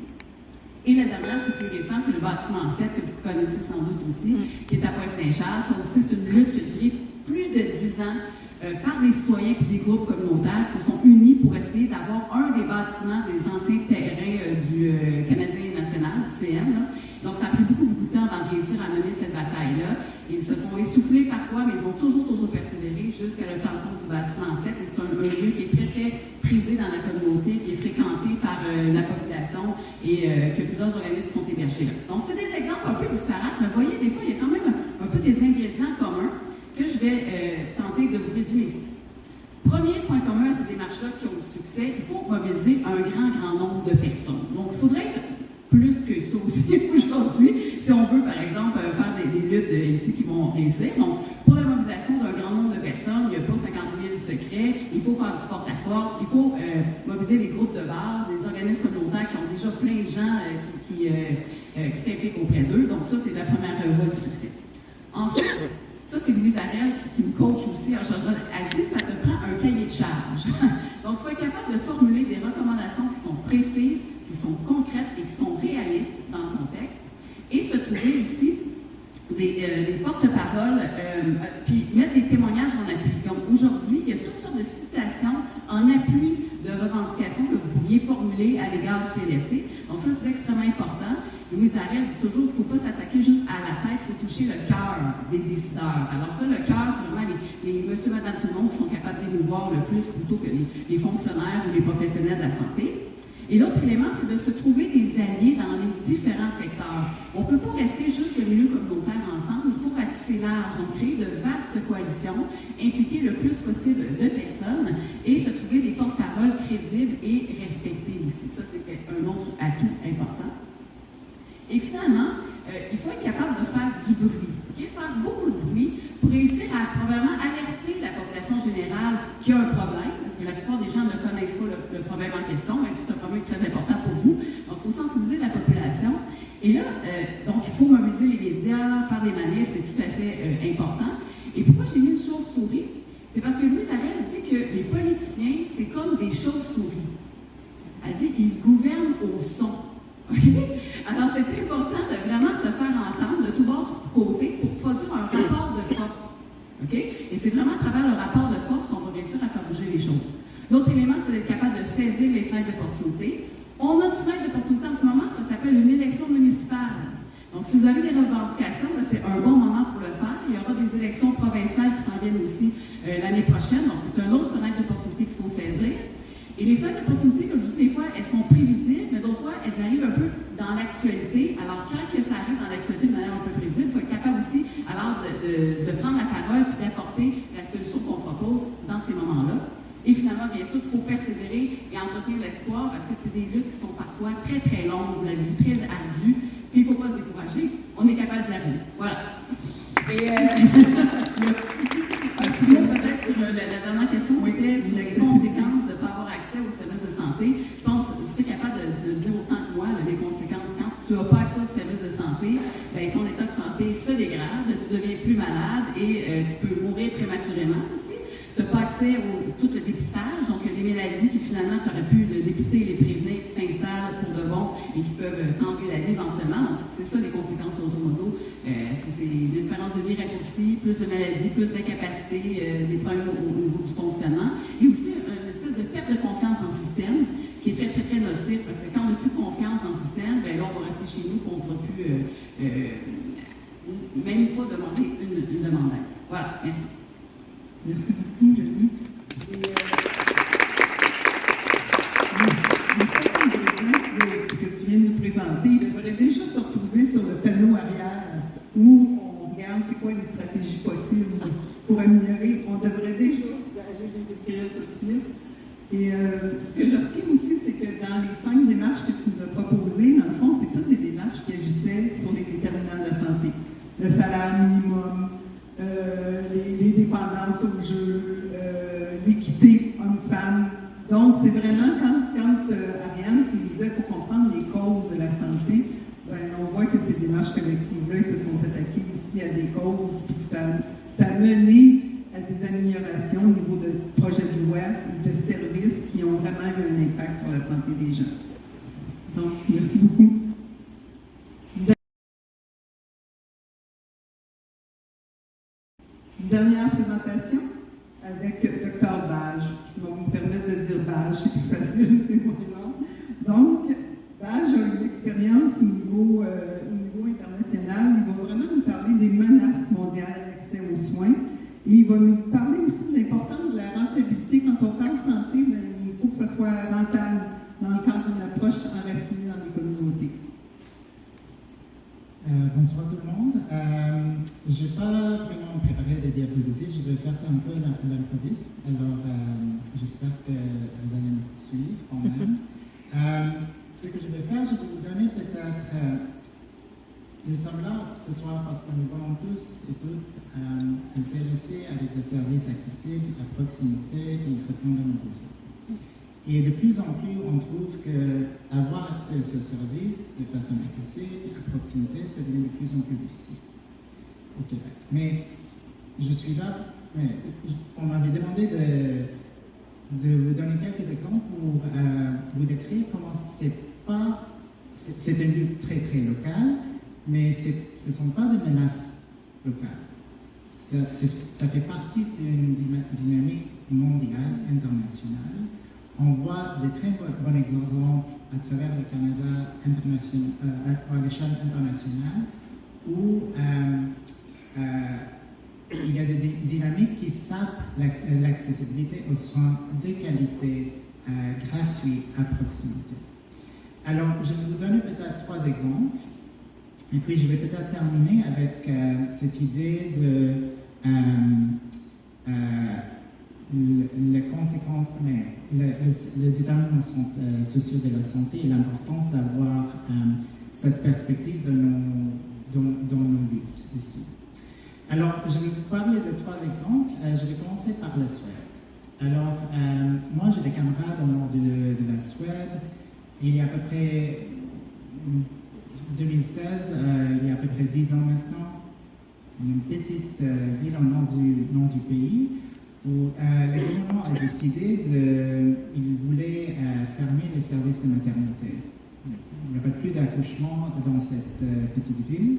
Et la dernière, c'est plus récent, c'est le bâtiment 7 que vous connaissez sans doute aussi, qui est à Pointe-Saint-Charles. Ça aussi, c'est une lutte qui a duré plus de 10 ans par des citoyens et des groupes communautaires qui se sont unis pour essayer d'avoir un des bâtiments des anciens terrains du Canadien national, du CN. Là. Donc, ça a pris beaucoup de temps avant de réussir à mener cette bataille-là. Ils se sont essoufflés parfois, mais ils ont toujours persévéré jusqu'à l'obtention du bâtiment 7. Et c'est un lieu qui est très, très prisé dans la communauté, qui est fréquenté par la population et que plusieurs organismes sont hébergés là. Donc, c'est des exemples un peu disparates, mais vous voyez, des fois, il y a quand même un peu des ingrédients communs que je vais tenter de vous résumer ici. Premier point commun à ces démarches-là qui ont du succès, il faut mobiliser un grand nombre de personnes. Donc, il faudrait être plus que ça aussi aujourd'hui, si on veut, par exemple, faire des luttes ici qui vont réussir. Donc, pour la mobilisation d'un grand nombre de personnes, il n'y a pas 50 000 secrets, il faut faire du porte-à-porte, il faut mobiliser des groupes de base, des organismes communautaires qui ont déjà plein de gens qui s'impliquent auprès d'eux. Donc, ça, c'est la première voie du succès. Ensuite, ça, c'est Louise Ariel qui me coach aussi en charge. Elle dit ça te prend un cahier de charge. Donc, il faut être capable de formuler des recommandations qui sont précises, qui sont concrètes et qui sont réalistes dans le contexte. Et se trouver aussi des porte-paroles, puis mettre des témoignages en appui. Donc, aujourd'hui, il y a toutes sortes de citations en appui de revendications que vous pourriez formuler à l'égard du CLSC. Donc, ça, c'est extrêmement important. Louise Ariel dit toujours qu'il ne faut pas s'attaquer juste à la tête, il faut toucher le cœur des décideurs. Alors ça, le cœur, c'est vraiment les monsieur, madame, tout le monde qui sont capables d'émouvoir le plus plutôt que les fonctionnaires ou les professionnels de la santé. Et l'autre élément, c'est de se trouver des alliés dans les différents secteurs. On ne peut pas rester juste le milieu communautaire ensemble, il faut ratisser large, donc créer de vastes coalitions, impliquer le plus possible de personnes et se trouver des porte-paroles crédibles et respectés aussi. Ça, c'est un autre atout important. Et finalement, il faut être capable de faire du bruit, et faire beaucoup de bruit pour réussir à probablement alerter la population générale qui a un problème, parce que la plupart des gens ne connaissent pas le problème en question, même si c'est un problème très important pour vous. Donc, il faut sensibiliser la population. Et là, donc, il faut mobiliser les médias, faire des manifs, c'est tout à fait important. Et pourquoi j'ai mis une chauve-souris? C'est parce que Louise Ariel dit que les politiciens, c'est comme des chauves-souris. Elle dit qu'ils gouvernent au son. Okay? Alors, c'est important de vraiment se faire entendre de tout votre côté pour produire un rapport de force. Okay? Et c'est vraiment à travers le rapport de force qu'on va réussir à faire bouger les choses. L'autre élément, c'est d'être capable de saisir les fenêtres d'opportunité. On a une fenêtre d'opportunité en ce moment, ça s'appelle une élection municipale. Donc, si vous avez des revendications, c'est un bon moment pour le faire. Il y aura des élections provinciales qui s'en viennent aussi l'année prochaine. Donc, c'est une autre fenêtre d'opportunité qu'il faut saisir. Et les fenêtres d'opportunité, comme je dis des fois, elles sont prévisibles, mais d'autres fois, elles arrivent un peu dans l'actualité. Alors, quand que ça arrive dans l'actualité de manière un peu prévisible, il faut être capable aussi, alors, de prendre la parole et d'apporter la solution qu'on propose dans ces moments-là. Et finalement, bien sûr, il faut persévérer et entretenir l'espoir parce que c'est des luttes qui sont parfois très, très longues, vous l'avez vu, très ardues. Puis il ne faut pas se décourager, on est capable d'y arriver. Voilà. Et peut-être sur la dernière question, c'était sur les conséquences de ne pas avoir accès aux services de santé. Je pense que tu es capable de dire autant que moi les conséquences. Quand tu n'as pas accès aux services de santé, bien, ton état de santé se dégrade, tu deviens plus malade et tu peux mourir prématurément aussi. Tu n'as pas accès à tout le dépistage, donc il y a des maladies qui finalement tu aurais pu dépister, les prévenir, qui s'installent pour de bon et qui peuvent t'enlever la vie éventuellement. Donc c'est ça les conséquences grosso modo. C'est l'espérance de vie raccourcie, plus de maladies, plus d'incapacité, des problèmes au niveau du fonctionnement. Et aussi une espèce de perte de confiance en système qui est très, très, très nocif parce que quand on n'a plus confiance en système, bien là on va rester chez nous et on ne pourra plus même pas demander une demande d'aide. Voilà, merci. Merci beaucoup, Jenny. Et que tu viens de nous présenter, il devrait déjà se retrouver sur le panneau arrière où on regarde c'est quoi les stratégies possibles pour améliorer. On devrait déjà aller les écrire tout de suite. collective-là, ils se sont attaqués aussi à des causes, puis que ça a mené à des améliorations au niveau de projets de loi ou de services qui ont vraiment eu un impact sur la santé des gens. Donc, merci beaucoup. Une dernière présentation avec Dr. Bage. Je vais me permettre de dire Bage, c'est plus facile, c'est moins long. Donc, Bage a une expérience au niveau international. Il va vraiment nous parler des menaces mondiales à l'accès aux soins. Et il va nous parler aussi de l'importance de la rentabilité. Quand on parle santé, bien, il faut que ça soit rentable dans le cadre d'une approche enracinée dans les communautés. Bonsoir tout le monde. Je n'ai pas vraiment préparé des diapositives, je vais faire ça un peu à l'improviste. Alors, j'espère que vous allez me suivre quand même. Ce que je vais faire, je vais vous donner peut-être... nous sommes là ce soir parce que nous voulons tous et toutes s'intéresser avec des services accessibles à proximité qui répondent à nos besoins. Et de plus en plus, on trouve qu'avoir accès à ce service de façon accessible, à proximité, ça devient de plus en plus difficile au Québec. Mais je suis là, on m'avait demandé de vous donner quelques exemples pour vous décrire comment c'est une lutte très très locale, mais ce ne sont pas des menaces locales. Ça fait partie d'une dynamique mondiale, internationale. On voit des très bons exemples à travers le Canada à l'échelle internationale où il y a des dynamiques qui sapent l'accessibilité aux soins de qualité gratuits à proximité. Alors, je vais vous donner peut-être 3 exemples, et puis je vais peut-être terminer avec cette idée de les conséquences, le déterminant social de la santé et l'importance d'avoir cette perspective dans nos luttes aussi. Alors, je vais vous parler de 3 exemples. Je vais commencer par la Suède. Alors, moi, j'ai des camarades au nord de la Suède. Il y a à peu près 2016, il y a à peu près 10 ans maintenant, une petite ville au nord du pays où le gouvernement a décidé il voulait fermer les services de maternité. Il n'y aurait plus d'accouchement dans cette petite ville.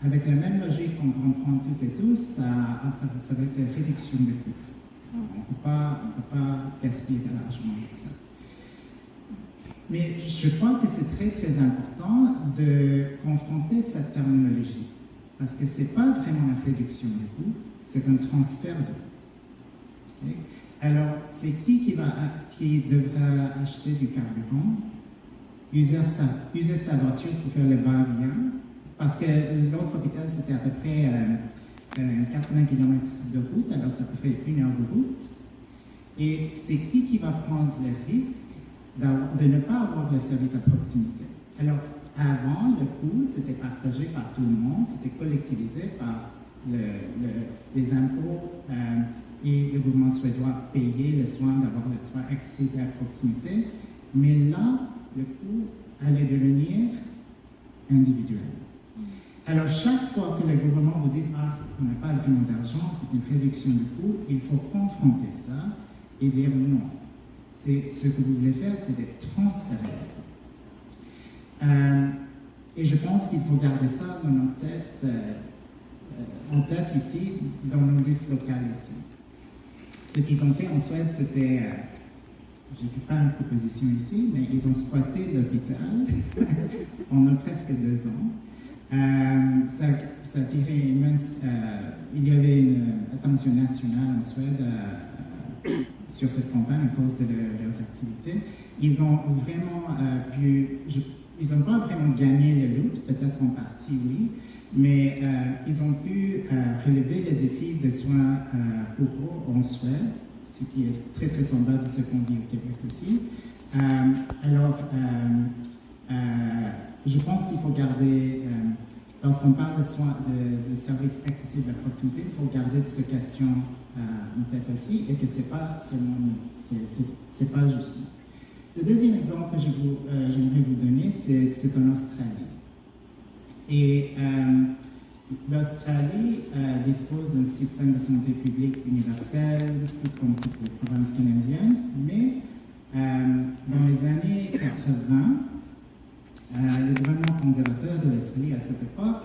Avec la même logique qu'on comprend toutes et tous, ça va être une réduction des coûts. On ne peut pas gaspiller de l'argent avec ça. Mais je crois que c'est très très important de confronter cette terminologie, parce que ce n'est pas vraiment une réduction des coûts, c'est un transfert de coûts. Okay? Alors, c'est qui devra acheter du carburant, user sa voiture pour faire le va-et-vient, parce que l'autre hôpital, c'était à peu près 80 km de route, alors c'est à peu près 1 heure de route. Et c'est qui va prendre le risque de ne pas avoir le service à proximité? Alors, avant, le coût, c'était partagé par tout le monde, c'était collectivisé par les impôts et le gouvernement suédois payait le soin d'avoir le soin accessible à proximité. Mais là, le coût allait devenir individuel. Alors, chaque fois que le gouvernement vous dit « Ah, on n'a pas vraiment d'argent, c'est une réduction de coût », il faut confronter ça et dire « Non, ce que vous voulez faire, c'est de transférer. » Et je pense qu'il faut garder ça dans notre tête, en tête ici, dans nos luttes locales aussi. Ce qu'ils ont fait en Suède, c'était, je ne fais pas une proposition ici, mais ils ont squatté l'hôpital pendant presque 2 ans. Ça a tiré immense. Il y avait une attention nationale en Suède sur cette campagne à cause de leurs activités. Ils ont vraiment ils n'ont pas vraiment gagné la lutte, peut-être en partie oui, mais ils ont pu relever le défi des soins ruraux en Suède, ce qui est très très semblable à ce qu'on dit au Québec aussi. Alors, je pense qu'il faut garder, lorsqu'on parle de soins, de services accessibles à proximité, il faut garder cette question en tête aussi, et que ce n'est pas seulement nous, c'est pas juste nous. Le deuxième exemple que j'aimerais vous donner, c'est en Australie. Et l'Australie dispose d'un système de santé publique universel, tout comme toutes les provinces canadiennes, mais dans les années 80, le gouvernement conservateur de l'Australie à cette époque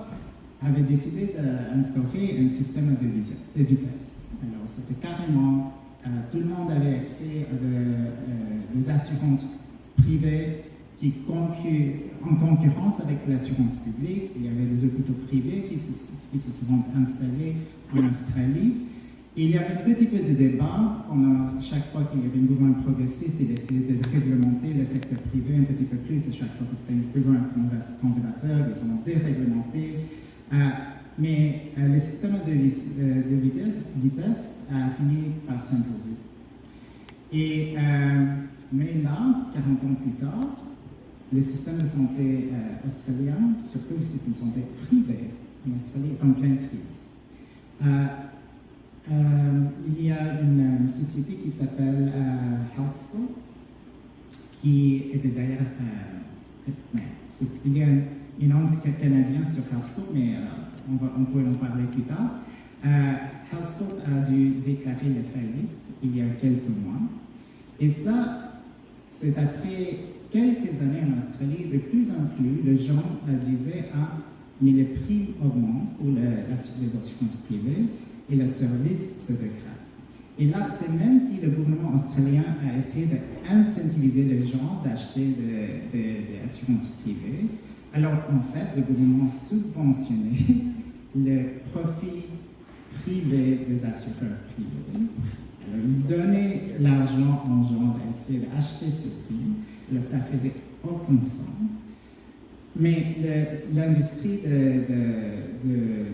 avait décidé d'instaurer un système de vitesse. Alors, c'était carrément, tout le monde avait accès à des assurances privées qui en concurrence avec l'assurance publique. Il y avait des hôpitaux privés qui se sont installés en Australie. Il y avait un petit peu de débat pendant chaque fois qu'il y avait un gouvernement progressiste, il essayait de réglementer le secteur privé un petit peu plus, et chaque fois que c'était un gouvernement conservateur, ils ont déréglementé. Mais le système de vitesse a fini par s'imposer. Mais là, 40 ans plus tard, le système de santé australien, surtout le système de santé privé en Australie, est en pleine crise. Il y a une société qui s'appelle Healthscope, qui était d'ailleurs... il y a une nom canadien sur Healthscope, mais on peut en parler plus tard. Healthscope a dû déclarer la faillite il y a quelques mois. Et ça, c'est après quelques années en Australie, de plus en plus, les gens disaient « Ah, mais les prix augmentent pour les assurances privées et le service se dégrade. » Et là, c'est même si le gouvernement australien a essayé d'incentiviser les gens d'acheter des assurances privées, alors en fait, le gouvernement subventionnait le profit privé des assureurs privés. Alors, il donnait l'argent aux gens d'essayer d'acheter ce prix. Là, ça faisait aucun sens. Mais l'industrie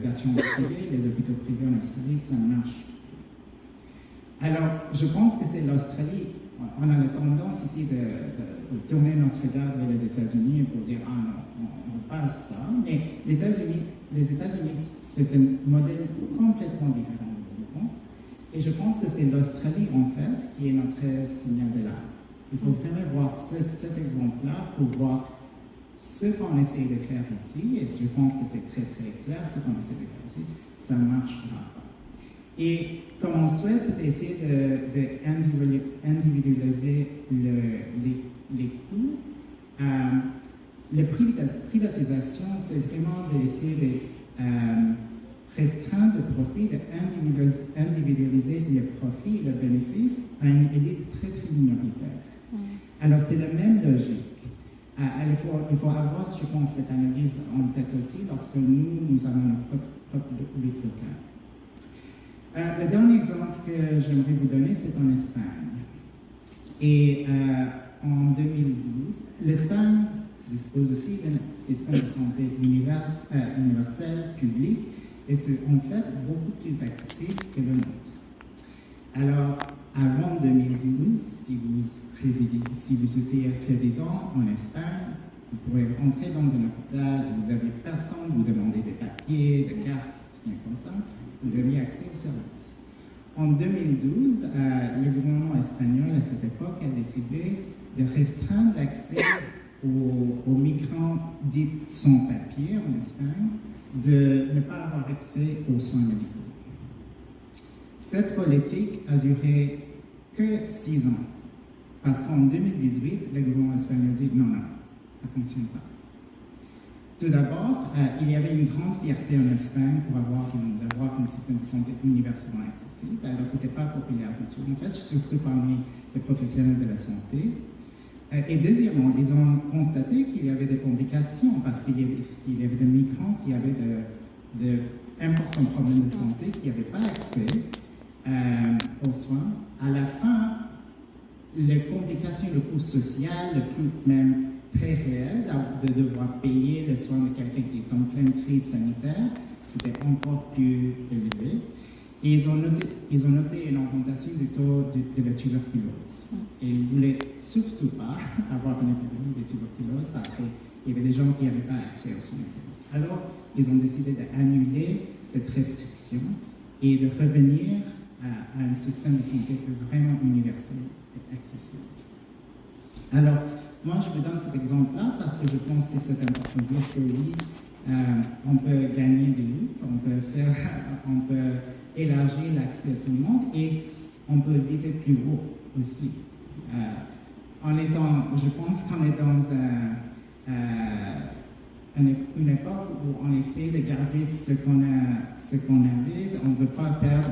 d'assurance privée, les hôpitaux privés en Australie, ça marche. Alors, je pense que c'est l'Australie. On a la tendance ici de tourner notre regard vers les États-Unis pour dire « Ah non, on ne veut pas ça ». Mais les États-Unis, c'est un modèle complètement différent du monde. Et je pense que c'est l'Australie, en fait, qui est notre signal de l'art. Il faut vraiment voir cet exemple-là pour voir ce qu'on essaie de faire ici, et je pense que c'est très très clair, ce qu'on essaie de faire ici, ça ne marchera pas. Et comme on souhaite, c'est d'essayer d'individualiser les coûts. La privatisation, c'est vraiment d'essayer de restreindre le profit, d'individualiser les profits et les bénéfices à une élite très très minoritaire. Alors c'est la même logique. Il faut avoir, je pense, cette analyse en tête aussi lorsque nous avons notre propre lutte locale. Le dernier exemple que j'aimerais vous donner, c'est en Espagne. Et en 2012, l'Espagne dispose aussi d'un système de santé universel, public, et c'est en fait beaucoup plus accessible que le nôtre. Alors, avant 2012, si vous étiez président en Espagne, vous pourrez rentrer dans un hôpital, vous n'avez personne, vous demandez des papiers, des cartes, rien comme ça, vous aviez accès au service. En 2012, le gouvernement espagnol à cette époque a décidé de restreindre l'accès aux migrants dits sans papier en Espagne, de ne pas avoir accès aux soins médicaux. Cette politique a duré que 6 ans, parce qu'en 2018, le gouvernement espagnol dit non, ça ne fonctionne pas. Tout d'abord, il y avait une grande fierté en Espagne pour d'avoir un système de santé universellement accessible. Alors, ce n'était pas populaire du tout, en fait, surtout parmi les professionnels de la santé. Et deuxièmement, ils ont constaté qu'il y avait des complications parce qu'il y avait des migrants qui avaient d'importants problèmes de santé, qui n'avaient pas accès aux soins. À la fin, les complications, le coût social, le coût même très réel de devoir payer les soins de quelqu'un qui est en pleine crise sanitaire, c'était encore plus élevé. Et ils ont noté une augmentation du taux de la tuberculose. Et ils ne voulaient surtout pas avoir une épidémie de tuberculose parce qu'il y avait des gens qui n'avaient pas accès aux soins de service. Alors, ils ont décidé d'annuler cette restriction et de revenir à un système de santé vraiment universel et accessible. Alors, moi, je vous donne cet exemple-là parce que je pense que c'est important de dire que oui, On peut gagner des luttes, on peut élargir l'accès à tout le monde et on peut viser plus haut aussi. Je pense qu'on est dans une époque où on essaie de garder ce qu'on avait, on ne veut pas perdre,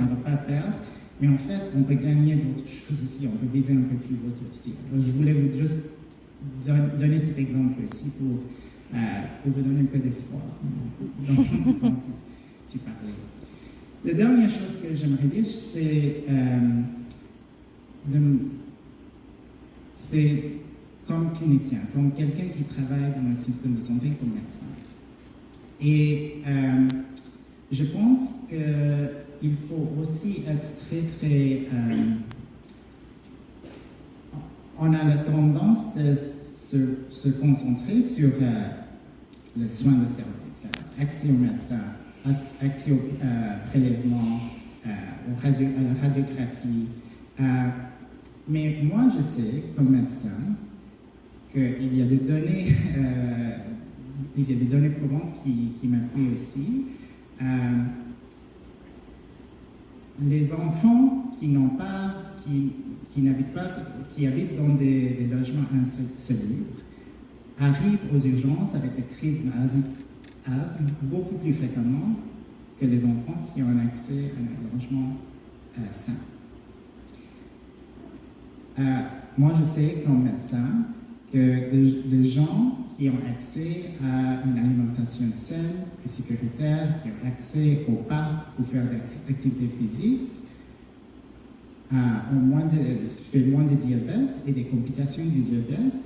mais en fait, on peut gagner d'autres choses aussi, on peut viser un peu plus haut aussi. Alors, je voulais vous juste donner cet exemple aussi pour vous donner un peu d'espoir quand tu parlais. La dernière chose que j'aimerais dire, c'est comme clinicien, comme quelqu'un qui travaille dans le système de santé comme médecin. Et je pense qu'il faut aussi être très on a la tendance de se concentrer sur le soin de service, accès aux médecins, accès au prélèvement, à la radiographie. Mais moi, je sais, comme médecin, qu'il y a des données, courantes qui m'appuient aussi. Les enfants qui habitent dans des logements insalubres arrivent aux urgences avec des crises d'asthme beaucoup plus fréquemment que les enfants qui ont accès à un logement sain. Moi, je sais comme médecin que les gens qui ont accès à une alimentation saine et sécuritaire, qui ont accès au parc pour faire des activités physiques, fait moins de diabète et des complications du diabète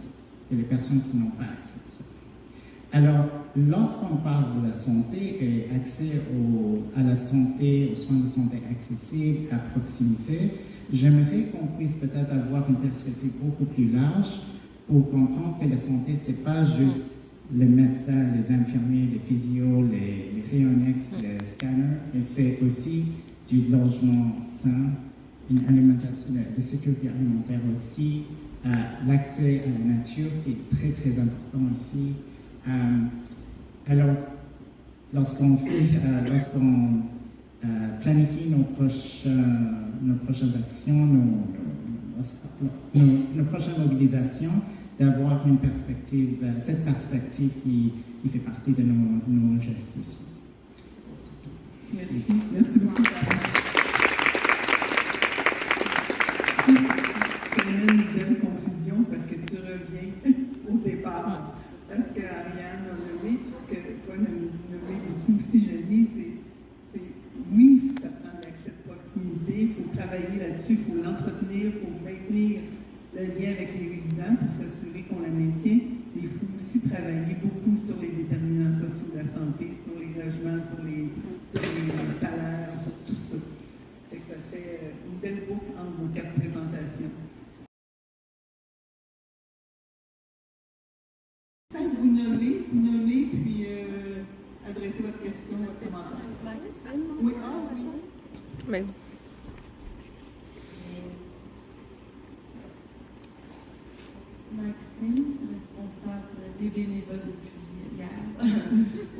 que les personnes qui n'ont pas accès à ça. Alors, lorsqu'on parle de la santé et accès à la santé, aux soins de santé accessibles, à proximité, j'aimerais qu'on puisse peut-être avoir une perspective beaucoup plus large pour comprendre que la santé, ce n'est pas juste les médecins, les infirmiers, les physios, les rayons X, les scanners, mais c'est aussi du logement sain, une alimentation, de sécurité alimentaire aussi, l'accès à la nature qui est très important ici. Alors, lorsqu'on planifie nos prochaines actions, nos prochaines mobilisations, d'avoir une perspective, cette perspective qui fait partie de nos gestes aussi. Merci beaucoup. C'est une belle conclusion parce que tu reviens au départ. Parce qu'Ariane a nommé, puisque toi nommé beaucoup aussi, je dis, c'est oui, ça prend l'accès de proximité, il faut travailler là-dessus, il faut l'entretenir, il faut maintenir le lien avec les résidents pour s'assurer qu'on la maintient. Mais il faut aussi travailler beaucoup sur les déterminants sociaux de la santé, sur les logements, sur les salaires, sur tout ça. Ça fait une belle boucle entre vos 4 présentations. Vous nommez, puis adressez votre question, votre commentaire. Oui, oui. Mais... Maxime, responsable des bénévoles depuis hier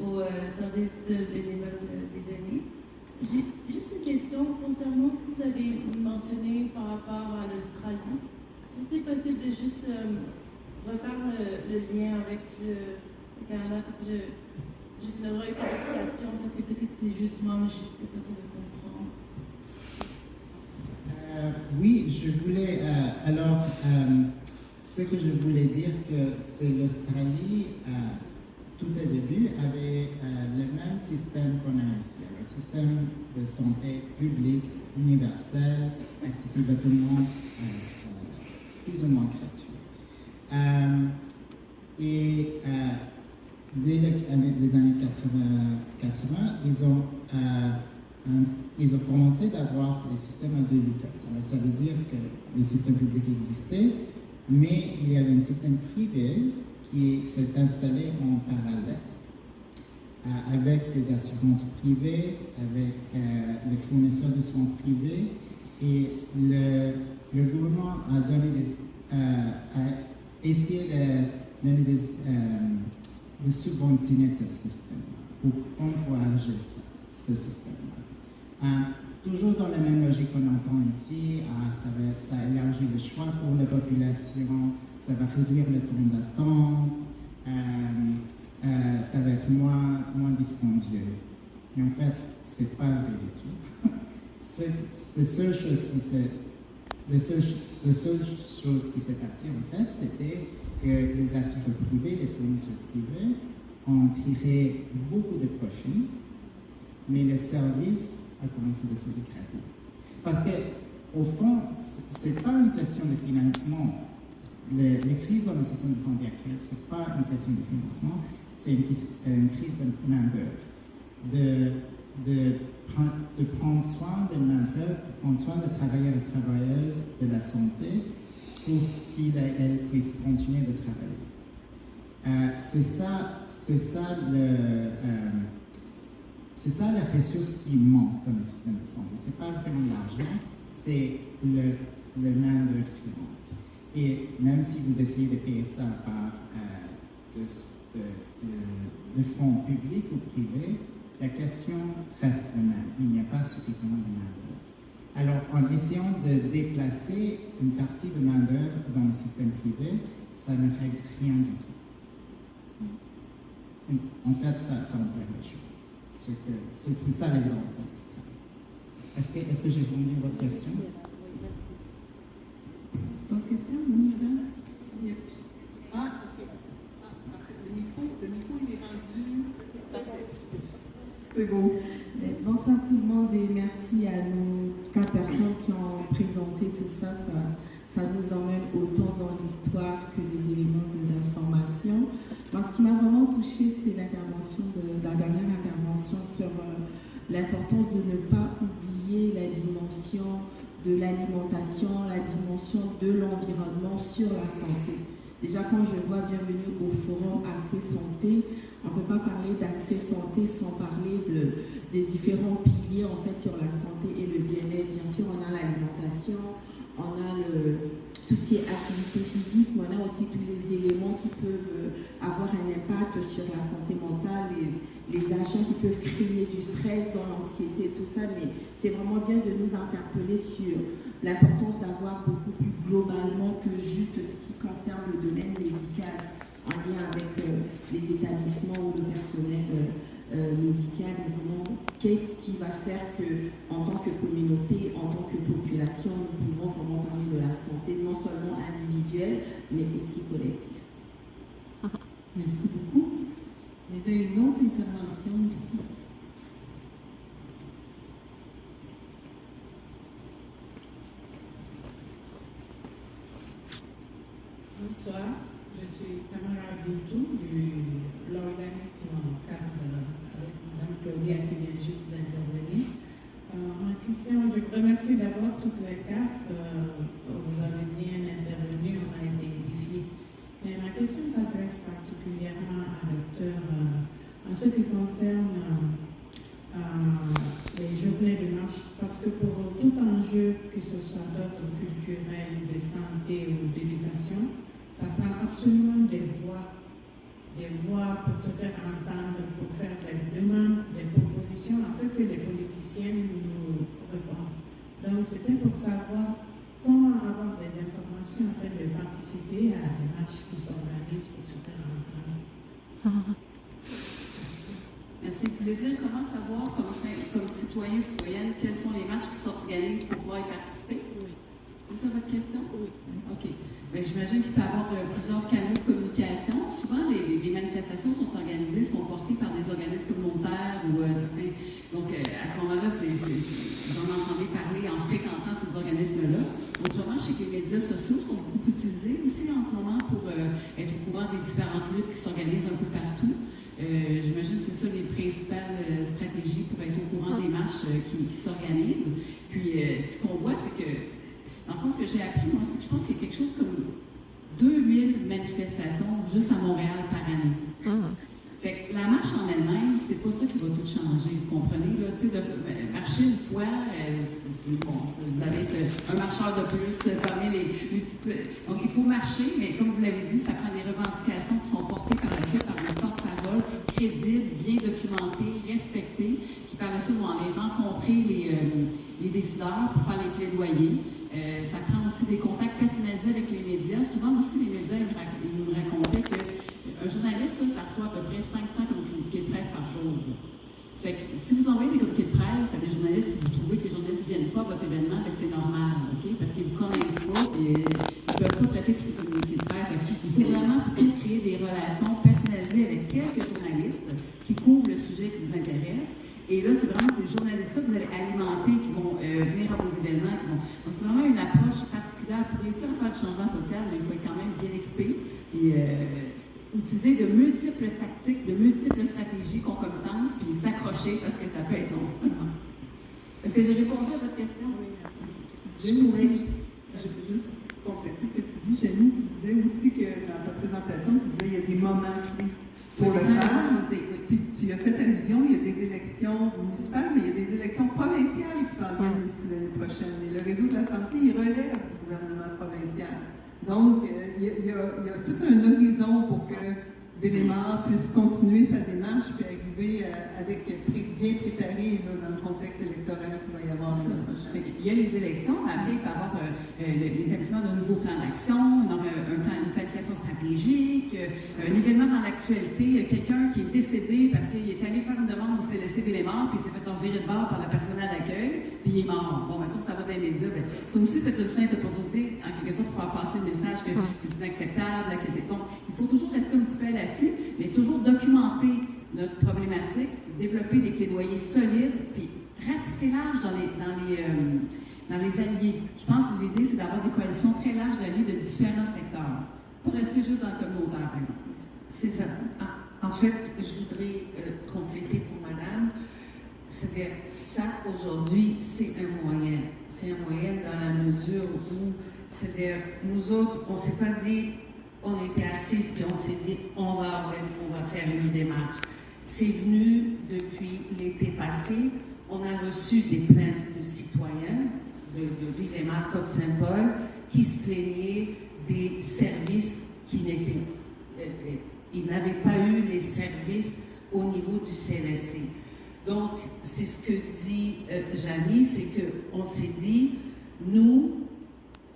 au service de bénévoles des aînés. J'ai juste une question concernant ce que vous avez mentionné par rapport à l'Australie. Si c'est possible de juste refaire le lien avec le Canada, parce que juste le droit de qualification, parce que peut-être que c'est juste moi, mais je suis peut-être pas sûre de comprendre. Oui, je voulais. Ce que je voulais dire, que c'est l'Australie, tout au début, avait le même système qu'on a ici, le système de santé publique, universel, accessible à tout le monde, plus ou moins gratuit. Dès les années 80, ils ont commencé d'avoir les systèmes à 2 vitesses. Alors, ça veut dire que le système public existait, mais il y avait un système privé qui s'est installé en parallèle, avec des assurances privées, avec les fournisseurs de soins privés, et le gouvernement a essayé de donner de subventionner ce système-là, pour encourager ce système-là. Toujours dans la même logique qu'on entend ici, ça élargit le choix pour la population, ça va réduire le temps d'attente, ça va être moins dispendieux. Et en fait, c'est pas vrai du tout. La seule chose qui s'est passée, en fait, c'était que les assureurs privés, les fournisseurs privés, ont tiré beaucoup de profits, mais le service a commencé à se dégrader. Parce que, au fond, ce n'est pas une question de financement. Les crises dans le système de santé actuel, ce n'est pas une question de financement, c'est une crise de main-d'œuvre. De prendre soin de main-d'œuvre, de prendre soin des travailleurs et travailleuses de la santé pour qu'ils et elles puissent continuer de travailler. C'est ça la ressource qui manque dans le système de santé. Ce n'est pas vraiment l'argent, c'est le main-d'œuvre qui manque. Et même si vous essayez de payer ça par de fonds publics ou privés, la question reste la même. Il n'y a pas suffisamment de main-d'œuvre. Alors, en essayant de déplacer une partie de main-d'œuvre dans le système privé, ça ne règle rien du tout. En fait, ça empire les choses. C'est ça l'exemple dans l'histoire. Est-ce que j'ai répondu à votre question? D'autres questions, oui, madame? Ah, ok. Le micro, il est rendu. C'est beau. Bonsoir tout le monde et merci à nos 4 personnes qui ont présenté tout ça. Ça nous emmène autant dans l'histoire que des éléments d'information. Moi, ce qui m'a vraiment touchée, c'est la dernière intervention sur l'importance de ne pas oublier la dimension de l'alimentation, la dimension de l'environnement sur la santé. Déjà, quand je vois bienvenue au forum Accès Santé, on ne peut pas parler d'accès santé sans parler des différents piliers en fait sur la santé et le bien-être. Bien sûr, on a l'alimentation, on a tout ce qui est activité physique, mais on a aussi tous les éléments qui peuvent avoir un impact sur la santé mentale, les agents qui peuvent créer du stress, dans l'anxiété, tout ça. Mais c'est vraiment bien de nous interpeller sur l'importance d'avoir beaucoup plus globalement que juste ce qui concerne le domaine médical, en lien avec les établissements ou le personnel médical, mais vraiment, qu'est-ce qui va faire que, en tant que communauté, en tant que population, nous pouvons vraiment parler de la santé, non seulement individuelle, mais aussi collective. Merci beaucoup. Il y avait une autre intervention ici. Bonsoir, je suis Tamara Bintou de l'organisme CARD avec Mme Claudia qui vient juste d'intervenir. Ma question, je remercie d'abord toutes les 4. Vous avez bien intervenu, on a été édifiés. Mais ma question s'adresse particulièrement à Docteur en ce qui concerne les journées de marche, parce que pour tout enjeu, que ce soit d'ordre culturel, de santé ou d'éducation, ça prend absolument des voix pour se faire entendre, pour faire des demandes, des propositions, afin que les politiciens nous répondent. Donc, c'était pour savoir comment avoir des informations afin de participer à des marches qui s'organisent pour se faire entendre. Merci. Vous voulez dire comment savoir, comme citoyen, citoyenne, quelles sont les marches qui s'organisent pour pouvoir y participer? Oui. C'est ça votre question? Oui. OK. J'imagine qu'il peut y avoir plusieurs canaux de communication. Souvent, les manifestations sont organisées, sont portées par des organismes communautaires ou certains. Donc, à ce moment-là, vous en entendez parler en fréquentant ces organismes-là. Autrement, je sais que les médias sociaux sont beaucoup utilisés aussi en ce moment pour être au courant des différentes luttes qui s'organisent un peu partout. J'imagine que c'est ça les principales stratégies pour être au courant des marches qui s'organisent. Puis, ce qu'on voit, c'est que, en fait, ce que j'ai appris, moi, c'est que je pense qu'il y a quelque chose comme 2000 manifestations juste à Montréal par année. Fait que la marche en elle-même, c'est pas ça qui va tout changer, vous comprenez? Là, tu sais, de marcher une fois, c'est bon, vous allez être un marcheur de plus parmi les multiples. Donc, il faut marcher, mais comme vous l'avez dit, ça prend des revendications qui sont portées par la suite par les porte-parole crédibles, bien documentés, respectés, qui par la suite vont aller rencontrer les décideurs pour faire les plaidoyers. Ça prend aussi des contacts personnalisés avec les médias. Souvent aussi, les médias, ils nous racontaient qu'un journaliste, ça reçoit à peu près 500 communiqués de presse par jour. Fait que, si vous envoyez des communiqués de presse à des journalistes et vous trouvez que les journalistes ne viennent pas à votre événement, ben c'est normal, OK? Parce qu'ils ne vous connaissent pas et ils ne peuvent pas traiter tous les communiqués de presse. Il faut vraiment peut-être créer des relations personnalisées avec quelques journalistes qui couvrent le sujet qui vous intéresse. Et là, c'est vraiment ces journalistes-là que vous allez alimenter, qui vont venir à vos événements. Donc, c'est vraiment une approche particulière. Pour réussir à faire du changement social, il faut être quand même bien équipé. Et, utiliser de multiples tactiques, de multiples stratégies concomitantes, puis s'accrocher parce que ça peut être long. Est-ce que j'ai répondu à votre question? Je veux juste compléter ce que tu dis. Chez nous, tu disais aussi que dans ta présentation, tu disais qu'il y a des moments clés pour le faire. Puis tu as fait allusion, il y a des élections municipales, mais il y a des élections provinciales qui s'en viennent aussi l'année prochaine. Et le réseau de la santé, il relève du gouvernement provincial. Donc, il y a tout un horizon pour que Villemort puisse continuer sa démarche puis arriver avec bien préparé là, dans le contexte électoral qu'il va y avoir l'année prochaine. Il y a les élections, après il peut y avoir l'établissement d'un nouveau plan d'action, une planification stratégique, un événement dans l'actualité, quelqu'un qui est décédé parce qu'il est allé faire une demande au CLSC Villemort puis il s'est fait virer de bord par la personnel d'accueil, puis il est mort. Bon, maintenant ça va dans les médias. Ça aussi, c'est une fenêtre d'opportunité, en quelque sorte, pour faire passer le message que c'est inacceptable. Donc, il faut toujours rester un petit peu à l'affût, mais toujours documenter notre problématique, développer des plaidoyers solides, puis ratisser large dans les alliés. Je pense que l'idée, c'est d'avoir des coalitions très larges d'alliés de différents secteurs, pour rester juste dans le communautaire, par exemple. C'est ça. En fait, je voudrais compléter pour madame. C'est-à-dire, ça, aujourd'hui, c'est un moyen. C'est un moyen dans la mesure où, c'est-à-dire, nous autres, on ne s'est pas dit, on était assises, puis on s'est dit, on va faire une démarche. C'est venu depuis l'été passé. On a reçu des plaintes de citoyens de Villemort, Côte-Saint-Paul, qui se plaignaient des services qui n'étaient... ils n'avaient pas eu les services au niveau du CLSC. Donc, c'est ce que dit Janie, c'est qu'on s'est dit, nous,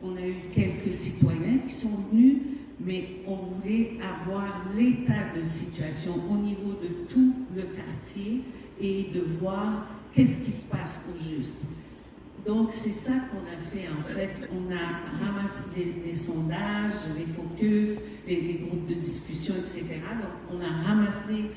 on a eu quelques citoyens qui sont venus, mais on voulait avoir l'état de situation au niveau de tout le quartier et de voir qu'est-ce qui se passe au juste. Donc, c'est ça qu'on a fait, en fait. On a ramassé les sondages, les focus, les groupes de discussion, etc. Donc, on a ramassé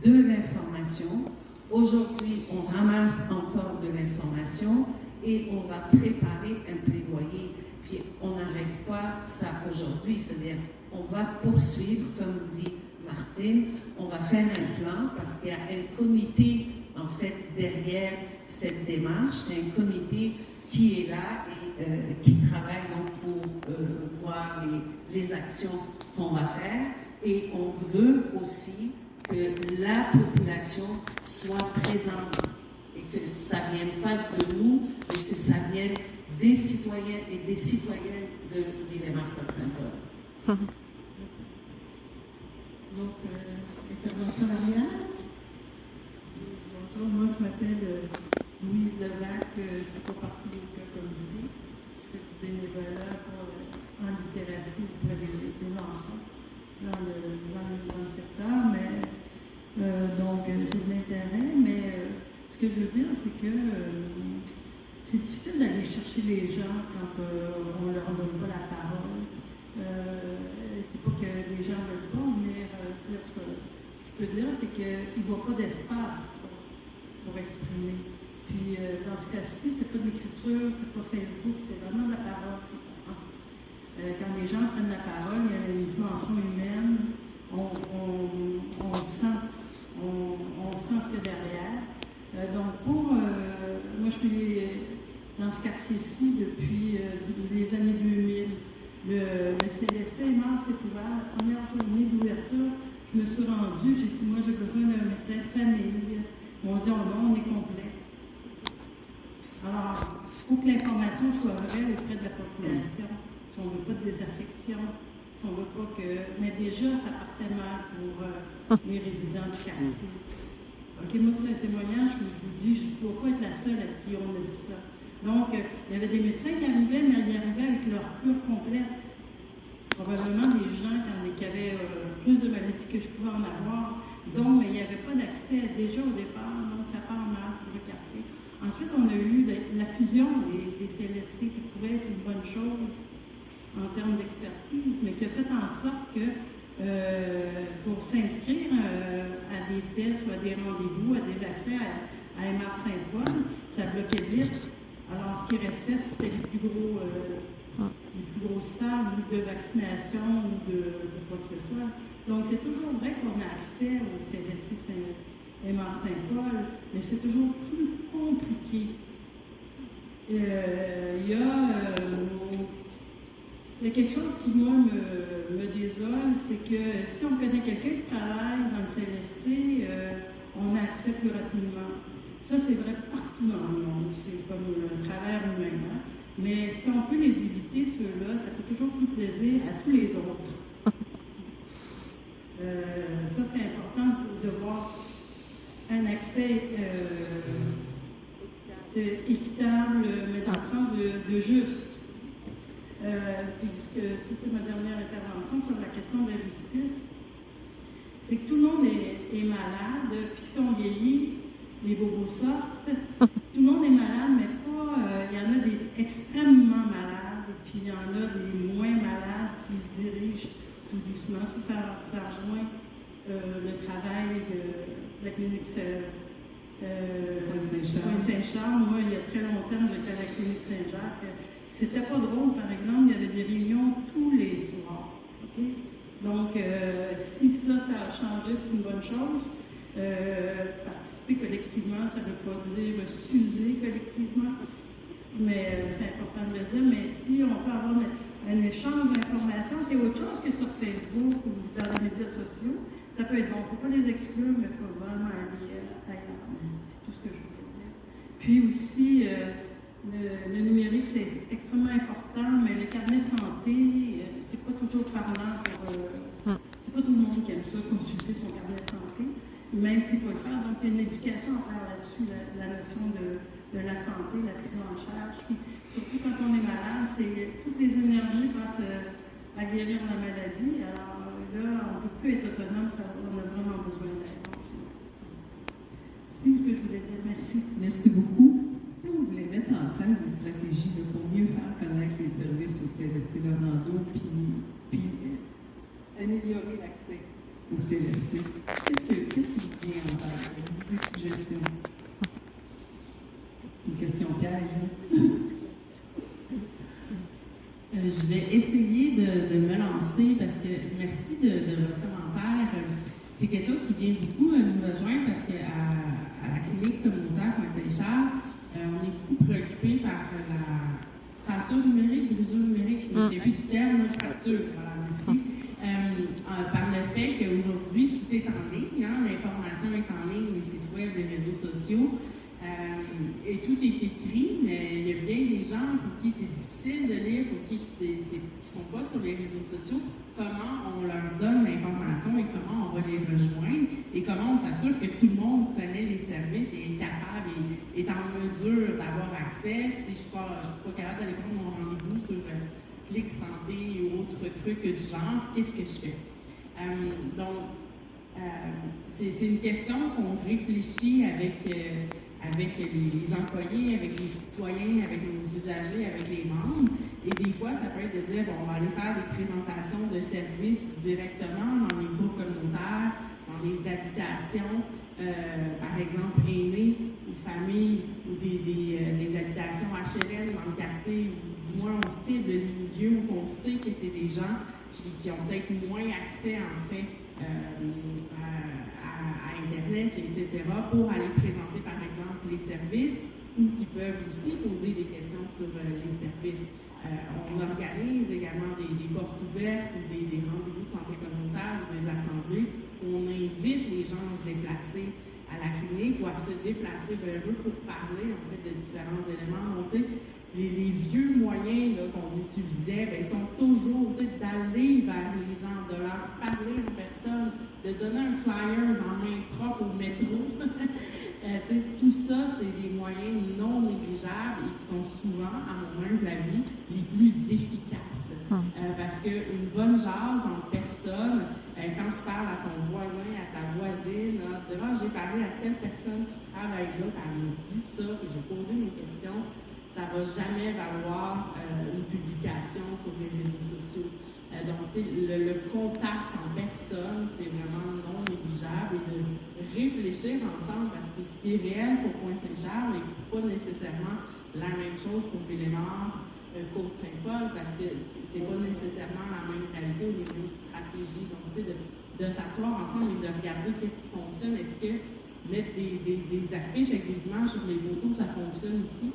de l'information. Aujourd'hui, on ramasse encore de l'information et on va préparer un plaidoyer. Puis, on n'arrête pas ça aujourd'hui. C'est-à-dire, on va poursuivre, comme dit Martine, on va faire un plan parce qu'il y a un comité, en fait, derrière cette démarche. C'est un comité qui est là et qui travaille donc pour voir les actions qu'on va faire. Et on veut aussi que la population soit présente et que ça ne vienne pas de nous, mais que ça vienne des citoyens et des citoyennes de Villemort-Côte-Saint-Paul. Donc, intervention arrière. Bonjour, moi je m'appelle Louise Levac, je ne fais pas partie du cas comme vous. Je fais du bénévolat en littératie auprès des enfants dans le secteur, mais donc j'ai de l'intérêt, mais ce que je veux dire, c'est que c'est difficile d'aller chercher les gens quand on ne leur donne pas la parole. C'est pas que les gens ne veulent pas venir dire ce qu'il peut dire, c'est qu'ils ne voient pas d'espace pour exprimer. Puis dans ce cas-ci, c'est pas de l'écriture, c'est pas Facebook, c'est vraiment la parole qui ça prend. Quand les gens prennent la parole, il y a une dimension humaine, on sent ce qu'il y a derrière. Donc moi je suis dans ce quartier-ci depuis les années 2000. Le CLSC est mort, c'est ouvert. La première journée d'ouverture, je me suis rendue, j'ai dit, moi j'ai besoin d'un médecin de famille. Ils m'ont dit, oh non, on est complet. Alors, il faut que l'information soit vraie auprès de la population. Si on ne veut pas de désaffection, si on ne veut pas que... Mais déjà, ça partait mal pour les résidents du quartier. OK, moi, c'est un témoignage que je vous dis, je ne dois pas être la seule à qui on a dit ça. Donc, il y avait des médecins qui arrivaient, mais ils arrivaient avec leur cure complète. Probablement des gens qui avaient plus de maladies que je pouvais en avoir, donc, mais il n'y avait pas d'accès déjà au départ, donc ça part mal pour le quartier. Ensuite, on a eu la fusion des CLSC qui pouvait être une bonne chose en termes d'expertise, mais qui a fait en sorte que pour s'inscrire à des tests ou à des rendez-vous, à des accès à MR Saint-Paul, ça bloquait vite. Alors, ce qui restait, c'était les plus grosses salles de vaccination ou de quoi que ce soit. Donc, c'est toujours vrai qu'on a accès au CLSC MR Saint-Paul, mais c'est toujours plus compliqué. Il y a quelque chose qui, moi, me désole, c'est que si on connaît quelqu'un qui travaille dans le CLSC, on a accès plus rapidement. Ça, c'est vrai partout dans le monde. C'est comme un travers humain. Hein? Mais si on peut les éviter, ceux-là, ça fait toujours plus plaisir à tous les autres. Ça, c'est important de voir un accès équitable, mais dans le sens de juste. Puis, c'est ma dernière intervention sur la question de la justice. C'est que tout le monde est malade, puis si on vieillit, les bobos sortent. Tout le monde est malade, mais pas. Il y en a des extrêmement malades, et puis il y en a des moins malades qui se dirigent tout doucement. Ça rejoint le travail de la clinique Pointe-Saint-Charles. Moi, il y a très longtemps, j'étais à la clinique Saint-Jacques. C'était pas drôle, par exemple, il y avait des réunions tous les soirs. Okay? Donc, si ça a changé, c'est une bonne chose. Participer collectivement, ça ne veut pas dire s'user collectivement, mais c'est important de le dire. Mais si on peut avoir un échange d'informations, c'est autre chose que sur Facebook ou dans les médias sociaux. Ça peut être bon, il ne faut pas les exclure, mais il faut vraiment aller ailleurs. C'est tout ce que je voulais dire. Puis aussi, le numérique, c'est extrêmement important, mais le carnet santé, c'est pas toujours parlant pour. C'est pas tout le monde qui aime ça, consulter son carnet de santé, même s'il faut le faire. Donc, il y a une éducation à faire là-dessus, la notion de la santé, la prise en charge. Puis, surtout quand on est malade, toutes les énergies passent à guérir la maladie. Alors là, on ne peut plus être autonome, on a vraiment besoin d'aide. C'est ce que je voulais dire. Merci. Merci beaucoup. Si on voulait mettre en place des stratégies pour mieux faire connaître les services au CLSC Normando, puis améliorer l'accès au CLSC, qu'est-ce qui vient en tête? Des suggestions? Une question piège. Je vais essayer de me lancer parce que merci de votre commentaire. C'est quelque chose qui vient beaucoup nous rejoindre parce qu'à la clinique communautaire Pointe-Saint-Charles, on est beaucoup préoccupé par la fracture numérique, brisure numérique, je me souviens plus du terme, fracture, voilà, merci. Par le fait qu'aujourd'hui, tout est en ligne, hein, l'information est en ligne, les sites web, les réseaux sociaux, et tout est écrit, mais il y a bien des gens pour qui c'est difficile de lire, pour qui ne sont pas sur les réseaux sociaux, comment on leur donne l'information et comment on va les rejoindre et comment on s'assure que tout le monde connaît les services et est capable et est en mesure d'avoir accès. Si je ne suis pas capable d'aller prendre mon rendez-vous sur Clic Santé ou autre truc du genre, qu'est-ce que je fais? C'est une question qu'on réfléchit avec les employés, avec les citoyens, avec nos usagers, avec les membres. Et des fois, ça peut être de dire, bon, on va aller faire des présentations de services directement dans les groupes communautaires, dans les habitations, par exemple, aînés ou familles, ou des habitations HLM dans le quartier, ou du moins on cible les milieux où on sait que c'est des gens qui ont peut-être moins accès, en fait, à Internet, etc., pour aller présenter, par exemple, les services ou qui peuvent aussi poser des questions sur les services. On organise également des portes ouvertes ou des rendez-vous de santé communautaire ou des assemblées où on invite les gens à se déplacer à la clinique ou à se déplacer vers eux pour parler en fait de différents éléments. Donc, les vieux moyens qu'on utilisait, ils sont toujours d'aller vers les gens, de leur parler en personne, de donner un flyers en main propre au métro. Tout ça, c'est des moyens non négligeables et qui sont souvent, à mon humble avis, les plus efficaces. Parce qu'une bonne jase en personne, quand tu parles à ton voisin, à ta voisine, tu diras, j'ai parlé à telle personne qui travaille là, elle me dit ça, que j'ai posé mes questions, ça ne va jamais valoir une publication sur les réseaux sociaux. Donc, le contact en personne, c'est vraiment non négligeable et de réfléchir ensemble parce que ce qui est réel pour Pointe-Saint-Charles n'est pas nécessairement la même chose pour Villemort, Côte-Saint-Paul, parce que c'est pas nécessairement la même réalité ou les mêmes stratégies. Donc, de s'asseoir ensemble et de regarder qu'est-ce qui fonctionne. Est-ce que mettre des affiches avec des images sur les photos, ça fonctionne ici?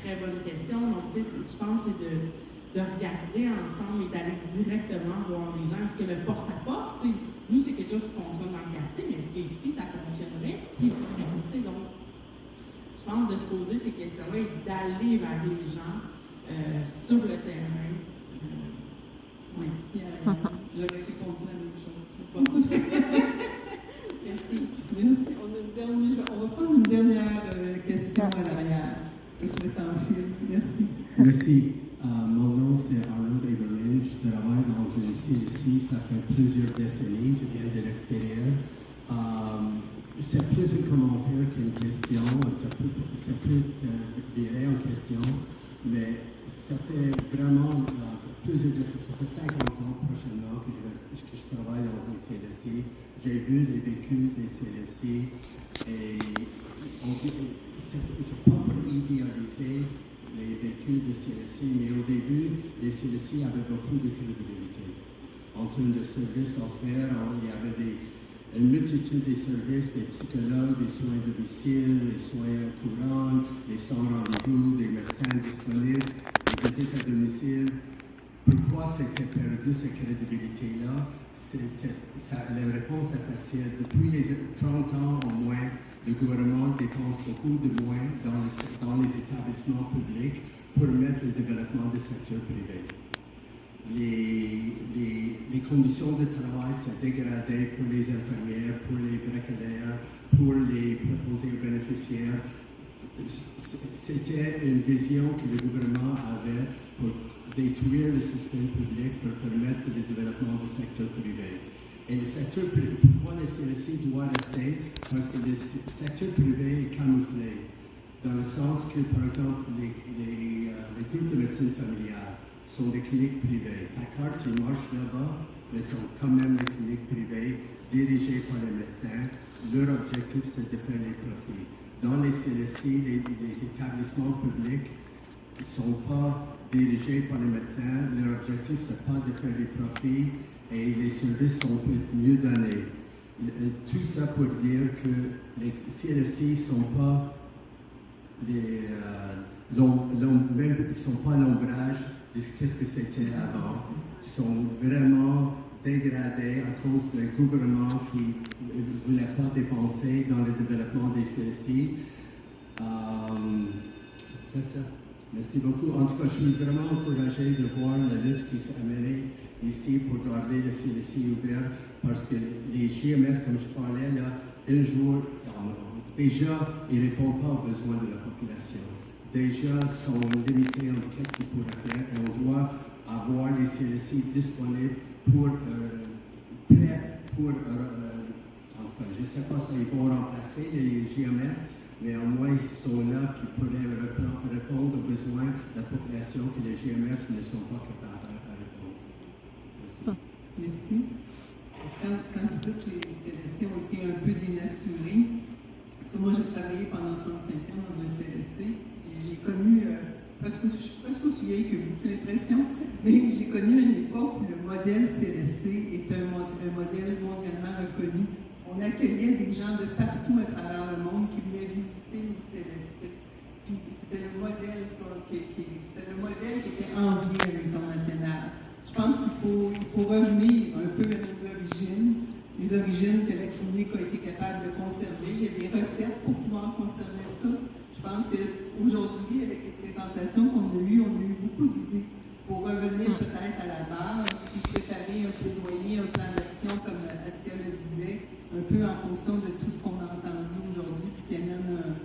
Très bonne question. Donc, je pense que c'est de regarder ensemble et d'aller directement voir les gens. Est-ce que le porte-à-porte, nous, c'est quelque chose qui fonctionne dans le quartier, mais est-ce qu'ici, ça fonctionnerait? Donc, je pense de se poser ces questions-là et d'aller vers les gens sur le terrain. Oui, j'aurais répondu à la même chose. Merci. On va prendre une dernière question à l'arrière. Je serai en fil. Merci. Merci. Mon nom, c'est Arnaud Eberlin. Je travaille dans une CLC. Ça fait plusieurs décennies. Je viens de l'extérieur. C'est plus un commentaire qu'une question. C'est plus virer en question. Mais ça fait vraiment ça fait 50 ans prochainement que je travaille dans une CLC. J'ai vu les vécus des CLC et je ne peux pas idéaliser les vécus de CLC, mais au début, les CLC avaient beaucoup de crédibilité. En termes de services offerts, il y avait une multitude de services, des psychologues, des soins à domicile, des soins courants, des sans rendez-vous, des médecins disponibles, des visites à domicile. Pourquoi c'était perdu, cette crédibilité-là? La réponse est facile. Depuis les 30 ans au moins, le gouvernement dépense beaucoup de moins dans les établissements publics pour mettre le développement du secteur privé. Les conditions de travail s'est dégradées pour les infirmières, pour les bricoleurs, pour les préposés aux bénéficiaires. C'était une vision que le gouvernement avait pour détruire le système public pour permettre le développement du secteur privé. Et le secteur privé, pourquoi le CLC doit rester? Parce que le secteur privé est camouflé, dans le sens que, par exemple, les groupes de médecine familiale sont des cliniques privées. Ta carte, ils marchent là-bas, mais sont quand même des cliniques privées, dirigées par les médecins. Leur objectif, c'est de faire les profits. Dans les CLC, les établissements publics ne sont pas dirigés par les médecins. Leur objectif, ce n'est pas de faire des profits et les services sont mieux donnés. Tout ça pour dire que les CLC ne sont pas l'ombrage de ce que c'était avant. Ils sont vraiment dégradés à cause du gouvernement qui ne voulait pas dépenser dans le développement des CLC. C'est ça. Merci beaucoup. En tout cas, je suis vraiment encouragé de voir la lutte qui s'est menée ici pour garder le CLC ouvert parce que les GMF, comme je parlais là, un jour, déjà, ils ne répondent pas aux besoins de la population. Déjà, ils sont limités en qu'est-ce qu'ils pourraient faire et on doit avoir les CLC disponibles pour, en tout cas, je ne sais pas si ils vont remplacer les GMF, mais au moins ils sont là qui pourraient répondre aux besoins de la population que les GMF ne sont pas capables de répondre. Merci. Merci. Quand vous dites que les CLC ont été un peu dénaturés, moi j'ai travaillé pendant 35 ans dans un CLC, j'ai connu, je suis presque aussi vieille que vous, j'ai l'impression, mais j'ai connu une époque où le modèle CLC est un modèle mondialement reconnu. On accueillait des gens de partout à travers le monde qui venaient visiter nos CLC. Puis c'était le modèle qui était envié à l'international. Je pense qu'il faut revenir un peu à nos origines, les origines que la clinique a été capable de conserver. Il y a des recettes pour pouvoir conserver ça. Je pense qu'aujourd'hui, avec les présentations qu'on a eues, on a eu beaucoup d'idées pour revenir peut-être à la base, puis préparer un plaidoyer, un plan d'action, comme Assia le un peu en fonction de tout ce qu'on a entendu aujourd'hui, puis qui amène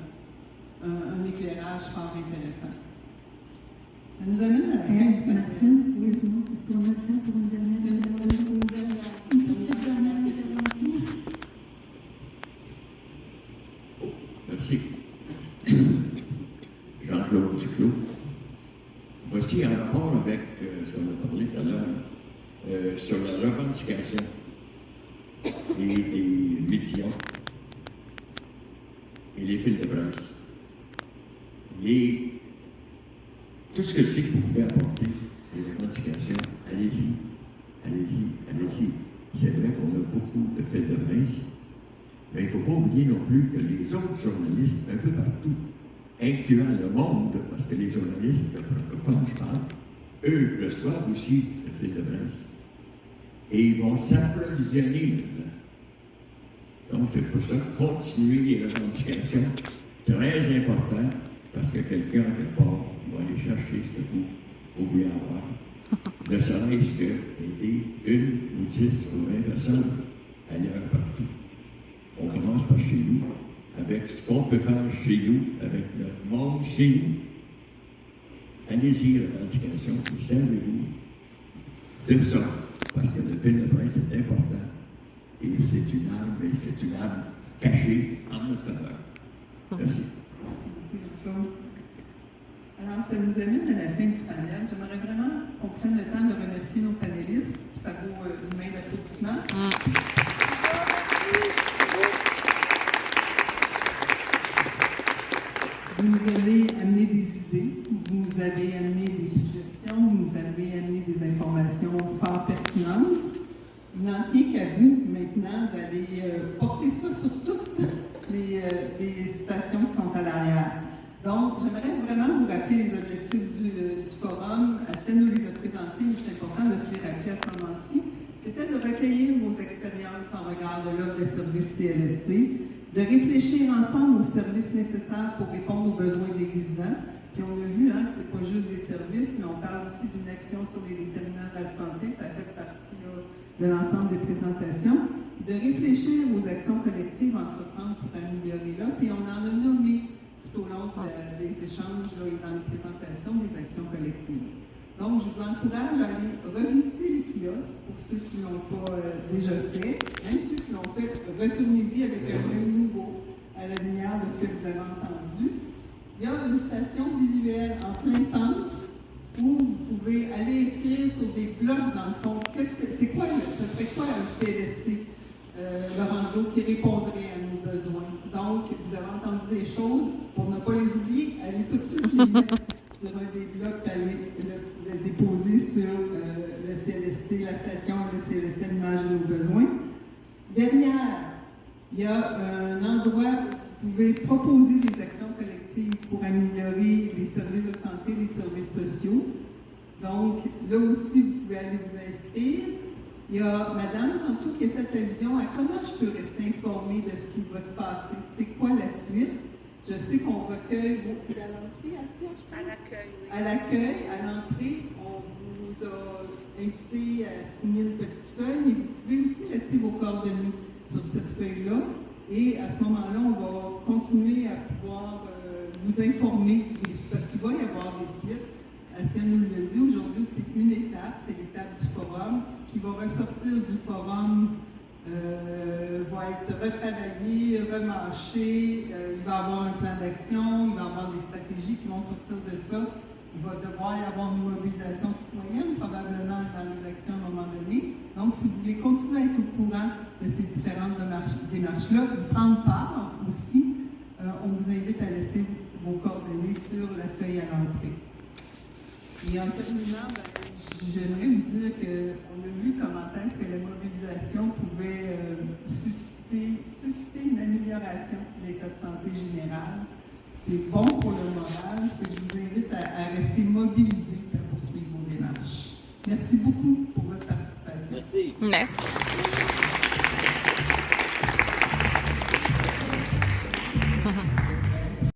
un éclairage fort intéressant. Ça nous amène à la fin du Martine, excuse-moi, est-ce qu'on a le temps pour une dernière intervention? Merci. Jean-Claude Duclos. Voici un rapport avec ce qu'on a parlé tout à l'heure sur la revendication et des médias et les fils de presse. Tout ce que c'est que vous pouvez apporter, les revendications, allez-y, allez-y, allez-y. C'est vrai qu'on a beaucoup de fils de presse, mais il ne faut pas oublier non plus que les autres journalistes, un peu partout, incluant le monde, parce que les journalistes francophones, je parle, eux reçoivent aussi le fil de presse. Et ils vont s'approvisionner là-dedans. Donc, c'est pour ça que continuer les revendications, très important, parce que quelqu'un, quelque part, va aller chercher ce que vous pouvez avoir. Ne serait-ce que aider 1 ou 10 ou 20 personnes ailleurs partout. On commence par chez nous, avec ce qu'on peut faire chez nous, avec notre monde chez nous. Allez-y, revendication, puis servez-vous de ça, parce que le fil de presse est important. Et c'est une arme cachée en notre faveur. Merci. Merci beaucoup. Alors, ça nous amène à la fin du panel. J'aimerais vraiment qu'on prenne le temps de remercier nos panélistes. Ça vaut une main d'applaudissement. Vous nous avez amené des idées, vous nous avez amené des suggestions, vous nous avez amené des informations fort pertinentes. Il n'en tient qu'à vous maintenant d'aller porter ça sur toutes les stations qui sont à l'arrière. Donc, j'aimerais vraiment vous rappeler les objectifs du forum. Estelle nous les a présentés, mais c'est important de se les rappeler à ce moment-ci. C'était de recueillir vos expériences en regard de l'offre de services CLSC, de réfléchir ensemble aux services nécessaires pour répondre aux besoins des résidents. Puis on a vu que ce n'est pas juste des services, mais on parle aussi d'une action sur les déterminants de la santé. Ça fait partie de l'ensemble des présentations. De réfléchir aux actions collectives à entreprendre pour améliorer l'offre. Et on en a nommé tout au long des échanges et dans les présentations des actions collectives. Donc, je vous encourage à aller revisiter les kiosques pour ceux qui ne l'ont pas déjà fait. Même ceux qui l'ont fait, retournez-y avec un œil nouveau à la lumière de ce que vous avez entendu. Il y a une station visuelle en plein centre où vous pouvez aller inscrire sur des blocs dans le fond. Ça serait quoi un CLSC, Laurando, qui répondrait à nos besoins? Donc, vous avez entendu des choses, pour ne pas les oublier, allez tout de suite les mettre sur un des blocs, aller le déposer sur le CLSC, la station, le CLSC, l'image de nos besoins. Derrière, il y a un endroit où vous pouvez proposer des actions collectives pour améliorer les services de santé, les services sociaux. Donc, là aussi, vous pouvez aller vous inscrire. Il y a Madame tantôt qui a fait allusion à comment je peux rester informée de ce qui va se passer. C'est quoi la suite? Je sais qu'on recueille vos... C'est à l'entrée, à l'accueil, oui. À l'accueil, à l'entrée, on vous a invité à signer une petite feuille, mais vous pouvez aussi laisser vos coordonnées sur cette feuille-là. Et à ce moment-là, on va continuer à pouvoir vous informer, parce qu'il va y avoir des suites. Assia nous le dit, aujourd'hui, c'est une étape, c'est l'étape du forum. Ce qui va ressortir du forum va être retravaillé, remâché, il va y avoir un plan d'action, il va y avoir des stratégies qui vont sortir de ça. Il va devoir y avoir une mobilisation citoyenne, probablement dans les actions à un moment donné. Donc, si vous voulez continuer à être au courant de ces différentes démarches-là, prendre part aussi, on vous invite à laisser vos coordonnées sur la feuille à l'entrée. Et en terminant, j'aimerais vous dire qu'on a vu comment est-ce que la mobilisation pouvait susciter une amélioration de l'état de santé général. C'est bon pour le moral, je vous invite à rester mobilisés pour poursuivre vos démarches. Merci beaucoup pour votre participation. Merci. Merci.